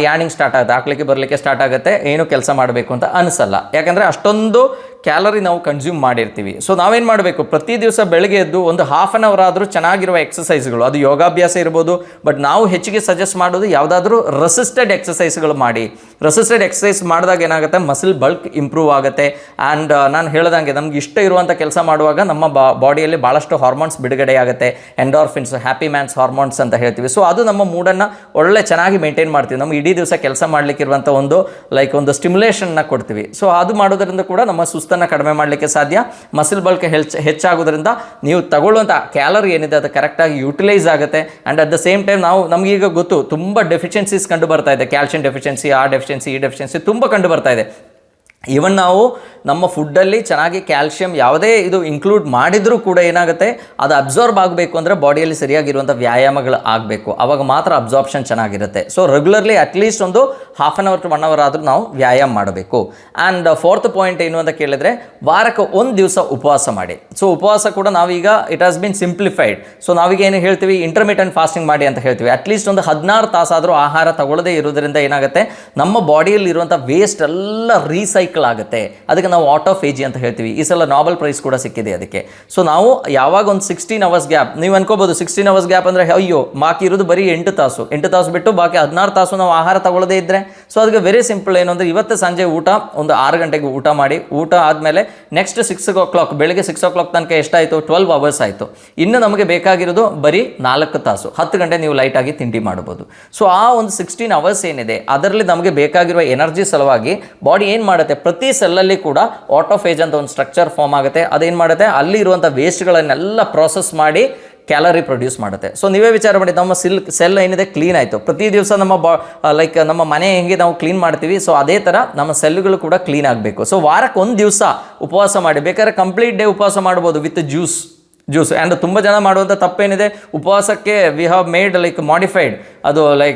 ಯಾಣಿಂಗ್ ಸ್ಟಾರ್ಟ್ ಆಗುತ್ತೆ, ಹಾಕ್ಲಿಕ್ಕೆ ಬರಲಿಕ್ಕೆ ಸ್ಟಾರ್ಟ್ ಆಗುತ್ತೆ, ಏನು ಕೆಲಸ ಮಾಡಬೇಕು ಅಂತ ಅನಿಸಲ್ಲ. ಯಾಕಂದರೆ ಅಷ್ಟೊಂದು ಕ್ಯಾಲರಿ ನಾವು ಕನ್ಸ್ಯೂಮ್ ಮಾಡಿರ್ತೀವಿ. ಸೊ ನಾವೇನು ಮಾಡಬೇಕು, ಪ್ರತಿ ದಿವಸ ಬೆಳಗ್ಗೆ ಎದ್ದು ಒಂದು ಹಾಫ್ ಆನ್ ಅವರ್ ಆದರೂ ಚೆನ್ನಾಗಿರುವ ಎಕ್ಸಸೈಸ್ಗಳು, ಅದು ಯೋಗಾಭ್ಯಾಸ ಇರ್ಬೋದು, ಬಟ್ ನಾವು ಹೆಚ್ಚಿಗೆ ಸಜೆಸ್ಟ್ ಮಾಡೋದು ಯಾವುದಾದ್ರೂ ರೆಸಿಸ್ಟೆಡ್ ಎಕ್ಸಸೈಸ್ಗಳು ಮಾಡಿ. ರೆಸಿಸ್ಟೆಡ್ ಎಕ್ಸಸೈಸ್ ಮಾಡಿದಾಗ ಏನಾಗುತ್ತೆ, ಮಸಿಲ್ ಬಲ್ಕ್ ಇಂಪ್ರೂವ್ ಆಗುತ್ತೆ. ಆ್ಯಂಡ್ ನಾನು ಹೇಳ್ದಂಗೆ ನಮ್ಗೆ ಇಷ್ಟ ಇರುವಂಥ ಕೆಲಸ ಮಾಡುವಾಗ ನಮ್ಮ ಬಾಡಿಯಲ್ಲಿ ಭಾಳಷ್ಟು ಹಾರ್ಮೋನ್ಸ್ ಬಿಡುಗಡೆ ಆಗುತ್ತೆ, ಎಂಡಾರ್ಫಿನ್ಸ್, ಹ್ಯಾಪಿ ಮ್ಯಾನ್ಸ್ ಹಾರ್ಮೋನ್ಸ್ ಅಂತ ಹೇಳ್ತೀವಿ. ಸೊ ಅದು ನಮ್ಮ ಮೂಡನ್ನು ಒಳ್ಳೆ ಚೆನ್ನಾಗಿ ಮೇಂಟೈನ್ ಮಾಡ್ತೀವಿ. ನಮ್ಗೆ ಇಡೀ ದಿವಸ ಕೆಲಸ ಮಾಡಲಿಕ್ಕಿರುವಂಥ ಒಂದು ಸ್ಟಿಮ್ಯುಲೇಷನ್ನ ಕೊಡ್ತೀವಿ. ಸೊ ಅದು ಮಾಡೋದ್ರಿಂದ ಕೂಡ ನಮ್ಮ ಸುಸ್ತನ್ನು ಕಡಿಮೆ ಮಾಡಲಿಕ್ಕೆ ಸಾಧ್ಯ. ಮಸಿಲ್ ಬಲ್ಕ್ ಹೆಚ್ಚಾಗೋದ್ರಿಂದ ನೀವು ತಗೊಳ್ಳುವಂಥ ಕ್ಯಾಲರಿ ಏನಿದೆ ಅದು ಕರೆಕ್ಟಾಗಿ ಯುಟಿಲೈಸ್ ಆಗುತ್ತೆ. And at the same time ನಮಗೀಗ ಗೊತ್ತು, ತುಂಬ ಡೆಫಿಷಿಯನ್ಸೀಸ್ ಕಂಡು ಬರ್ತಾ ಇದೆ. ಕ್ಯಾಲ್ಸಿಯಂ ಡೆಫಿಷಿಯನ್ಸಿ, ಆ ಡೆಫಿಷಿಯನ್ಸಿ, ಈ ಡೆಫಿಷಿಯನ್ಸಿ ತುಂಬ ಕಂಡು ಬರ್ತಾ ಇದೆ. ಈವನ್ ನಾವು ನಮ್ಮ ಫುಡ್ಡಲ್ಲಿ ಚೆನ್ನಾಗಿ ಕ್ಯಾಲ್ಶಿಯಂ ಯಾವುದೇ ಇದು ಇನ್ಕ್ಲೂಡ್ ಮಾಡಿದರೂ ಕೂಡ ಏನಾಗುತ್ತೆ, ಅದು ಅಬ್ಸಾರ್ಬ್ ಆಗಬೇಕು ಅಂದರೆ ಬಾಡಿಯಲ್ಲಿ ಸರಿಯಾಗಿರುವಂಥ ವ್ಯಾಯಾಮಗಳು ಆಗಬೇಕು, ಆವಾಗ ಮಾತ್ರ ಅಬ್ಸಾರ್ಪ್ಷನ್ ಚೆನ್ನಾಗಿರುತ್ತೆ. ಸೊ ರೆಗ್ಯುಲರ್ಲಿ ಅಟ್ಲೀಸ್ಟ್ ಒಂದು half an hour to 1 hour ಆದರೂ ನಾವು ವ್ಯಾಯಾಮ ಮಾಡಬೇಕು. ಆ್ಯಂಡ್ ಫೋರ್ತ್ ಪಾಯಿಂಟ್ ಏನು ಅಂತ ಕೇಳಿದರೆ, ವಾರಕ್ಕೆ ಒಂದು ದಿವಸ ಉಪವಾಸ ಮಾಡಿ. ಸೊ ಉಪವಾಸ ಕೂಡ ನಾವೀಗ it has been simplified. So ನಾವೀಗ ಏನು ಹೇಳ್ತೀವಿ, ಇಂಟರ್ಮಿಟೆಂಟ್ ಫಾಸ್ಟಿಂಗ್ ಮಾಡಿ ಅಂತ ಹೇಳ್ತೀವಿ. ಅಟ್ಲೀಸ್ಟ್ ಒಂದು 16 ತಾಸಾದರೂ ಆಹಾರ ತಗೊಳ್ಳದೇ ಇರೋದ್ರಿಂದ ಏನಾಗುತ್ತೆ, ನಮ್ಮ ಬಾಡಿಯಲ್ಲಿ ಇರುವಂಥ ವೇಸ್ಟ್ ಎಲ್ಲ ರೀಸೈಕಲ್ ಆಗುತ್ತೆ. ಅದಕ್ಕೆ ನಾವು ಆಟೋಫೇಜಿ ಅಂತ ಹೇಳ್ತೀವಿ. ಈ ಸಲ ನೋಬೆಲ್ ಪ್ರೈಸ್ ಕೂಡ ಸಿಕ್ಕಿದೆ ಅದಕ್ಕೆ. ಸೊ ನಾವು ಯಾವಾಗ ಒಂದು 16 ಅವರ್ಸ್ ಗ್ಯಾಪ್, ನೀವು ಅನ್ಕೋಬಹುದು 16 ಅವರ್ಸ್ ಗ್ಯಾಪ್ ಅಂದರೆ ಅಯ್ಯೋ ಬಾಕಿ ಇರೋದು ಬರೀ 8 ತಾಸು ಬಿಟ್ಟು ಬಾಕಿ 16 ತಾಸು ನಾವು ಆಹಾರ ತಗೊಳ್ಳದೇ ಇದ್ದರೆ. ಸೊ ಅದಕ್ಕೆ ವೆರಿ ಸಿಂಪಲ್, ಏನು ಅಂದರೆ ಇವತ್ತು ಸಂಜೆ ಊಟ ಒಂದು 6 ಗಂಟೆಗೆ ಊಟ ಮಾಡಿ, ಊಟ ಆದಮೇಲೆ ನೆಕ್ಸ್ಟ್ 6 o'clock ಬೆಳಗ್ಗೆ 6 o'clock ತನಕ ಎಷ್ಟಾಯಿತು, 12 ಅವರ್ಸ್ ಆಯಿತು. ಇನ್ನು ನಮಗೆ ಬೇಕಾಗಿರೋದು ಬರೀ 4 ತಾಸು, 10 ಗಂಟೆ ನೀವು ಲೈಟಾಗಿ ತಿಂಡಿ ಮಾಡ್ಬೋದು. ಸೊ ಆ ಒಂದು 16 ಅವರ್ಸ್ ಏನಿದೆ ಅದರಲ್ಲಿ ನಮಗೆ ಬೇಕಾಗಿರುವ ಎನರ್ಜಿ ಸಲುವಾಗಿ ಬಾಡಿ ಏನು ಮಾಡುತ್ತೆ, ಪ್ರತಿ ಸೆಲ್ಲಲ್ಲಿ ಕೂಡ ಆಟೋಫೇಜ್ ಅಂತ ಒಂದು ಸ್ಟ್ರಕ್ಚರ್ ಫಾರ್ಮ್ ಆಗುತ್ತೆ. ಅದೇನು ಮಾಡುತ್ತೆ, ಅಲ್ಲಿ ಇರುವಂಥ ವೇಸ್ಟ್ಗಳನ್ನೆಲ್ಲ ಪ್ರಾಸೆಸ್ ಮಾಡಿ ಕ್ಯಾಲರಿ ಪ್ರೊಡ್ಯೂಸ್ ಮಾಡುತ್ತೆ. ಸೊ ನೀವೇ ವಿಚಾರ ಮಾಡಿ, ನಮ್ಮ ಸೆಲ್ ಏನಿದೆ ಕ್ಲೀನ್ ಆಯಿತು. ಪ್ರತಿ ದಿವಸ ನಮ್ಮ ನಮ್ಮ ಮನೆ ಹೆಂಗೆ ನಾವು ಕ್ಲೀನ್ ಮಾಡ್ತೀವಿ, ಸೊ ಅದೇ ಥರ ನಮ್ಮ ಸೆಲ್ಗಳು ಕೂಡ ಕ್ಲೀನ್ ಆಗಬೇಕು. ಸೊ ವಾರಕ್ಕೆ ಒಂದು ದಿವಸ ಉಪವಾಸ ಮಾಡಿ, ಬೇಕಾದ್ರೆ ಕಂಪ್ಲೀಟ್ ಡೇ ಉಪವಾಸ ಮಾಡ್ಬೋದು ವಿತ್ ಜ್ಯೂಸ್. ಆ್ಯಂಡ್ ತುಂಬ ಜನ ಮಾಡುವಂಥ ತಪ್ಪೇನಿದೆ, ಉಪವಾಸಕ್ಕೆ ವಿ ಹ್ಯಾವ್ ಮೇಡ್ ಮಾಡಿಫೈಡ್. ಅದು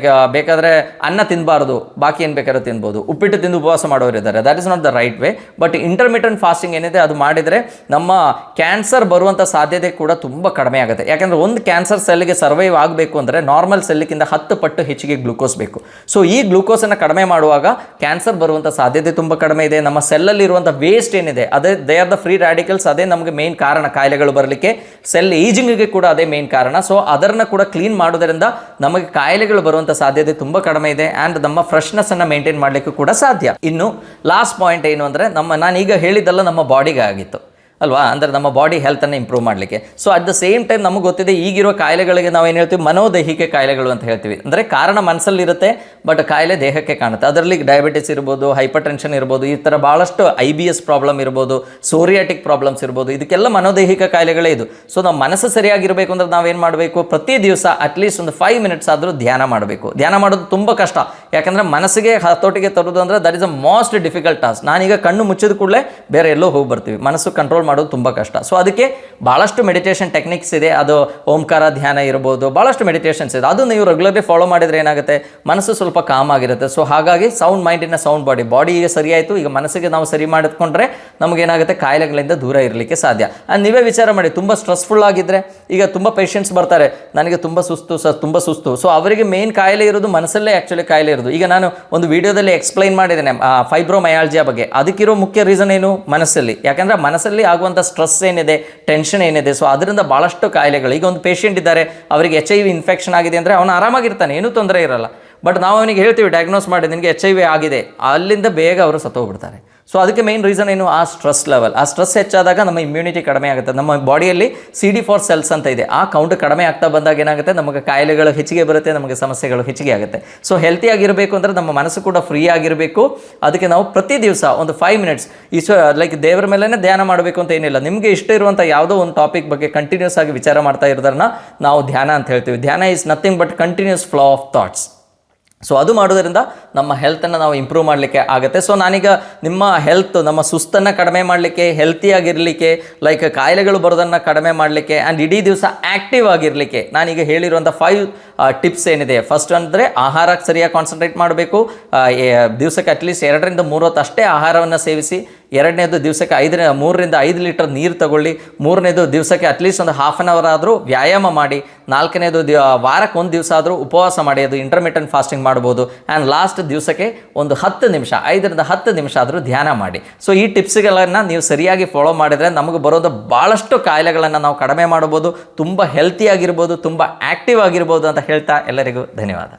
ಬೇಕಾದರೆ ಅನ್ನ ತಿನ್ನಬಾರ್ದು, ಬಾಕಿ ಏನು ಬೇಕಾದ್ರೂ ತಿನ್ಬೋದು, ಉಪ್ಪಿಟ್ಟು ತಿಂದು ಉಪವಾಸ ಮಾಡೋರು ಇದ್ದಾರೆ. That is not the right way. But intermittent fasting ಏನಿದೆ ಅದು ಮಾಡಿದರೆ ನಮ್ಮ ಕ್ಯಾನ್ಸರ್ ಬರುವಂಥ ಸಾಧ್ಯತೆ ಕೂಡ ತುಂಬ ಕಡಿಮೆ ಆಗುತ್ತೆ. ಯಾಕಂದರೆ ಒಂದು ಕ್ಯಾನ್ಸರ್ ಸೆಲ್ಗೆ ಸರ್ವೈವ್ ಆಗಬೇಕು ಅಂದರೆ ನಾರ್ಮಲ್ ಸೆಲ್ಗಿಂತ 10 ಪಟ್ಟು ಹೆಚ್ಚಿಗೆ ಗ್ಲೂಕೋಸ್ ಬೇಕು. ಸೊ ಈ ಗ್ಲೂಕೋಸನ್ನು ಕಡಿಮೆ ಮಾಡುವಾಗ ಕ್ಯಾನ್ಸರ್ ಬರುವಂಥ ಸಾಧ್ಯತೆ ತುಂಬ ಕಡಿಮೆ ಇದೆ. ನಮ್ಮ ಸೆಲ್ಲಲ್ಲಿರುವಂಥ ವೇಸ್ಟ್ ಏನಿದೆ ಅದೇ they are the free radicals, ಅದೇ ನಮಗೆ ಮೇನ್ ಕಾರಣ ಕಾಯಿಲೆಗಳು ಬರಲಿಕ್ಕೆ. ಸೆಲ್ ಏಜಿಂಗ್ಗೆ ಕೂಡ ಅದೇ ಮೇನ್ ಕಾರಣ. ಸೊ ಅದನ್ನು ಕೂಡ ಕ್ಲೀನ್ ಮಾಡೋದರಿಂದ ನಮಗೆ ಕಾಯಿಲೆಗಳು ಬರುವಂಥ ಸಾಧ್ಯತೆ ತುಂಬ ಕಡಿಮೆ ಇದೆ. ಆ್ಯಂಡ್ ನಮ್ಮ ಫ್ರೆಶ್ನೆಸ್ಸನ್ನು ಮೇಂಟೈನ್ ಮಾಡಲಿಕ್ಕೂ ಕೂಡ ಸಾಧ್ಯ. ಇನ್ನು ಲಾಸ್ಟ್ ಪಾಯಿಂಟ್ ಏನು ಅಂದರೆ, ನಾನೀಗ ಹೇಳಿದ್ದೆಲ್ಲ ನಮ್ಮ ಬಾಡಿಗೆ ಆಗಿತ್ತು ಅಲ್ವಾ, ಅಂದರೆ ನಮ್ಮ ಬಾಡಿ ಹೆಲ್ತನ್ನು ಇಂಪ್ರೂವ್ ಮಾಡಲಿಕ್ಕೆ. So at the same time ನಮಗೆ ಗೊತ್ತಿದೆ, ಈಗಿರೋ ಕಾಯಿಲೆಗಳಿಗೆ ನಾವೇನು ಹೇಳ್ತೀವಿ, ಮನೋದೈಹಿಕ ಕಾಯಿಲೆಗಳು ಅಂತ ಹೇಳ್ತೀವಿ. ಅಂದರೆ ಕಾರಣ ಮನಸ್ಸಲ್ಲಿರುತ್ತೆ, ಬಟ್ ಕಾಯಿಲೆ ದೇಹಕ್ಕೆ ಕಾಣುತ್ತೆ. ಅದರಲ್ಲಿ ಡಯಾಬಿಟಿಸ್ ಇರ್ಬೋದು, ಹೈಪರ್ ಟೆನ್ಷನ್ ಇರ್ಬೋದು, ಈ ಥರ ಭಾಳಷ್ಟು IBS ಪ್ರಾಬ್ಲಮ್ ಇರ್ಬೋದು, ಸೋರಿಯಾಟಿಕ್ ಪ್ರಾಬ್ಲಮ್ಸ್ ಇರ್ಬೋದು, ಇದಕ್ಕೆಲ್ಲ ಮನೋದೈಹಿಕ ಕಾಯಿಲೆಗಳೇ ಇದು. ಸೊ ನಮ್ಮ ಮನಸ್ಸು ಸರಿಯಾಗಿರಬೇಕು ಅಂದರೆ ನಾವೇನು ಮಾಡಬೇಕು, ಪ್ರತಿ ದಿವಸ ಅಟ್ಲೀಸ್ಟ್ ಒಂದು 5 minutes ಆದರೂ ಧ್ಯಾನ ಮಾಡಬೇಕು. ಧ್ಯಾನ ಮಾಡೋದು ತುಂಬ ಕಷ್ಟ, ಯಾಕಂದರೆ ಮನಸ್ಸಿಗೆ ಹತೋಟಿಗೆ ತರೋದು ಅಂದರೆ that is a most difficult task. ನಾನೀಗ ಕಣ್ಣು ಮುಚ್ಚಿದ ಕೂಡಲೇ ಬೇರೆ ಎಲ್ಲೋ ಹೋಗಿ ಬರ್ತೀವಿ, ಮನಸ್ಸು ಕಂಟ್ರೋಲ್ ಮಾಡೋದು ತುಂಬ ಕಷ್ಟ. ಸೊ ಅದಕ್ಕೆ ಭಾಳಷ್ಟು ಮೆಡಿಟೇಷನ್ ಟೆಕ್ನಿಕ್ಸ್ ಇದೆ. ಅದು ಓಂಕಾರ ಧ್ಯಾನ ಇರ್ಬೋದು, ಭಾಳಷ್ಟು ಮೆಡಿಟೇಷನ್ಸ್ ಇದೆ. ಅದು ನೀವು ರೆಗ್ಯುಲರ್ಲಿ ಫಾಲೋ ಮಾಡಿದರೆ ಏನಾಗುತ್ತೆ, ಮನಸ್ಸು ಸ್ವಲ್ಪ ಕಾಮ್ ಆಗಿರುತ್ತೆ. ಸೊ ಹಾಗಾಗಿ sound mind in sound body ಈಗ ಸರಿ ಆಯಿತು. ಈಗ ಮನಸ್ಸಿಗೆ ನಾವು ಸರಿ ಮಾಡಿಕೊಂಡ್ರೆ ನಮಗೇನಾಗುತ್ತೆ, ಕಾಯಿಲೆಗಳಿಂದ ದೂರ ಇರಲಿಕ್ಕೆ ಸಾಧ್ಯ. ಆ್ಯಂಡ್ ನೀವೇ ವಿಚಾರ ಮಾಡಿ, ತುಂಬ ಸ್ಟ್ರೆಸ್ಫುಲ್ ಆಗಿದ್ದರೆ, ಈಗ ತುಂಬ ಪೇಷಂಟ್ಸ್ ಬರ್ತಾರೆ, ನನಗೆ ತುಂಬ ಸುಸ್ತು. ಸೊ ಅವರಿಗೆ ಮೇನ್ ಕಾಯಿಲೆ ಇರೋದು ಮನಸ್ಸಲ್ಲೇ ಆ್ಯಕ್ಚುಲಿ ಕಾಯಿಲೆ ಇರೋದು. ಈಗ ನಾನು ಒಂದು ವಿಡಿಯೋದಲ್ಲಿ ಎಕ್ಸ್ಪ್ಲೈನ್ ಮಾಡಿದ್ದೇನೆ ಫೈಬ್ರೋಮಯಾಲ್ಜಿಯಾ ಬಗ್ಗೆ. ಅದಕ್ಕಿರೋ ಮುಖ್ಯ ರೀಸನ್ ಏನು, ಮನಸ್ಸಲ್ಲಿ. ಯಾಕಂದರೆ ಮನಸ್ಸಲ್ಲಿ ಆಗುವಂಥ ಸ್ಟ್ರೆಸ್ ಏನಿದೆ, ಟೆನ್ಷನ್ ಏನಿದೆ, ಸೊ ಅದರಿಂದ ಭಾಳಷ್ಟು ಕಾಯಿಲೆಗಳು. ಈಗ ಒಂದು ಪೇಷಂಟ್ ಇದ್ದಾರೆ, ಅವರಿಗೆ HIV ಇನ್ಫೆಕ್ಷನ್ ಆಗಿದೆ ಅಂದರೆ ಅವನು ಆರಾಮಾಗಿರ್ತಾನೆ, ಏನೂ ತೊಂದರೆ ಇರಲ್ಲ. ಬಟ್ ನಾವು ಅವನಿಗೆ ಹೇಳ್ತೀವಿ, ಡಯಾಗ್ನೋಸ್ ಮಾಡಿ ನಿನಗೆ HIV ಆಗಿದೆ, ಅಲ್ಲಿಂದ ಬೇಗ ಅವರು ಸತ್ತೋಗ್ಬಿಡ್ತಾರೆ. ಸೊ ಅದಕ್ಕೆ ಮೇನ್ ರೀಸನ್ ಏನು, ಆ ಸ್ಟ್ರೆಸ್ ಲೆವೆಲ್. ಆ ಸ್ಟ್ರೆಸ್ ಹೆಚ್ಚಾದಾಗ ನಮ್ಮ ಇಮ್ಯುನಿಟಿ ಕಡಿಮೆ ಆಗುತ್ತೆ. ನಮ್ಮ ಬಾಡಿಯಲ್ಲಿ CD4 ಸೆಲ್ಸ್ ಅಂತ ಇದೆ, ಆ ಕೌಂಟ್ ಕಡಿಮೆ ಆಗ್ತಾ ಬಂದಾಗ ಏನಾಗುತ್ತೆ, ನಮಗೆ ಕಾಯಿಲೆಗಳು ಹೆಚ್ಚಿಗೆ ಬರುತ್ತೆ, ನಮಗೆ ಸಮಸ್ಯೆಗಳು ಹೆಚ್ಚಿಗೆ ಆಗುತ್ತೆ. ಸೊ ಹೆಲ್ತಿಯಾಗಿರಬೇಕು ಅಂದರೆ ನಮ್ಮ ಮನಸ್ಸು ಕೂಡ ಫ್ರೀ ಆಗಿರಬೇಕು. ಅದಕ್ಕೆ ನಾವು ಪ್ರತಿ ದಿವಸ ಒಂದು 5 minutes ದೇವರ ಮೇಲೇ ಧ್ಯಾನ ಮಾಡಬೇಕು ಅಂತ ಏನಿಲ್ಲ. ನಿಮಗೆ ಇಷ್ಟ ಇರುವಂಥ ಯಾವುದೋ ಒಂದು ಟಾಪಿಕ್ ಬಗ್ಗೆ ಕಂಟಿನ್ಯೂಸ್ ಆಗಿ ವಿಚಾರ ಮಾಡ್ತಾ ಇರೋದನ್ನ ನಾವು ಧ್ಯಾನ ಅಂತ ಹೇಳ್ತೀವಿ. ಧ್ಯಾನ is nothing but continuous flow of thoughts. So ಅದು ಮಾಡೋದ್ರಿಂದ ನಮ್ಮ ಹೆಲ್ತನ್ನು ನಾವು ಇಂಪ್ರೂವ್ ಮಾಡಲಿಕ್ಕೆ ಆಗುತ್ತೆ. ಸೊ ನಾನೀಗ ನಿಮ್ಮ ಹೆಲ್ತ್, ನಮ್ಮ ಸುಸ್ತನ್ನು ಕಡಿಮೆ ಮಾಡಲಿಕ್ಕೆ, ಹೆಲ್ತಿಯಾಗಿರಲಿಕ್ಕೆ, ಲೈಕ್ ಕಾಯಿಲೆಗಳು ಬರೋದನ್ನು ಕಡಿಮೆ ಮಾಡಲಿಕ್ಕೆ ಆ್ಯಂಡ್ ಇಡೀ ದಿವಸ ಆ್ಯಕ್ಟಿವ್ ಆಗಿರಲಿಕ್ಕೆ ನಾನೀಗ ಹೇಳಿರುವಂಥ 5 ಟಿಪ್ಸ್ ಏನಿದೆ. ಫಸ್ಟ್ ಅಂದರೆ ಆಹಾರಕ್ಕೆ ಸರಿಯಾಗಿ ಕಾನ್ಸಂಟ್ರೇಟ್ ಮಾಡಬೇಕು. ದಿವಸಕ್ಕೆ ಅಟ್ಲೀಸ್ಟ್ 2 ರಿಂದ 3 ಹೊತ್ತು ಅಷ್ಟೇ ಆಹಾರವನ್ನು ಸೇವಿಸಿ. ಎರಡನೇದು ದಿವಸಕ್ಕೆ 3 ರಿಂದ 5 ಲೀಟರ್ ನೀರು ತಗೊಳ್ಳಿ. ಮೂರನೇದು ದಿವಸಕ್ಕೆ ಅಟ್ಲೀಸ್ಟ್ ಒಂದು ಹಾಫ್ ಆನ್ ಅವರ್ ಆದರೂ ವ್ಯಾಯಾಮ ಮಾಡಿ. ನಾಲ್ಕನೇದು ವಾರಕ್ಕೆ 1 ದಿವಸ ಆದರೂ ಉಪವಾಸ ಮಾಡಿ, ಅದು ಇಂಟರ್ಮಿಟೆಂಟ್ ಫಾಸ್ಟಿಂಗ್ ಮಾಡ್ಬೋದು. ಆ್ಯಂಡ್ ಲಾಸ್ಟ್ ದಿವಸಕ್ಕೆ ಒಂದು 10 ನಿಮಿಷ, 5 ರಿಂದ 10 ನಿಮಿಷ ಆದರೂ ಧ್ಯಾನ ಮಾಡಿ. ಸೊ ಈ ಟಿಪ್ಸ್ಗಳನ್ನು ನೀವು ಸರಿಯಾಗಿ ಫಾಲೋ ಮಾಡಿದರೆ ನಮಗೆ ಬರೋದು ಭಾಳಷ್ಟು ಕಾಯಿಲೆಗಳನ್ನು ನಾವು ಕಡಿಮೆ ಮಾಡ್ಬೋದು, ತುಂಬ ಹೆಲ್ತಿಯಾಗಿರ್ಬೋದು, ತುಂಬ ಆ್ಯಕ್ಟಿವ್ ಆಗಿರ್ಬೋದು ಅಂತ ಹೇಳ್ತಾ ಎಲ್ಲರಿಗೂ ಧನ್ಯವಾದ.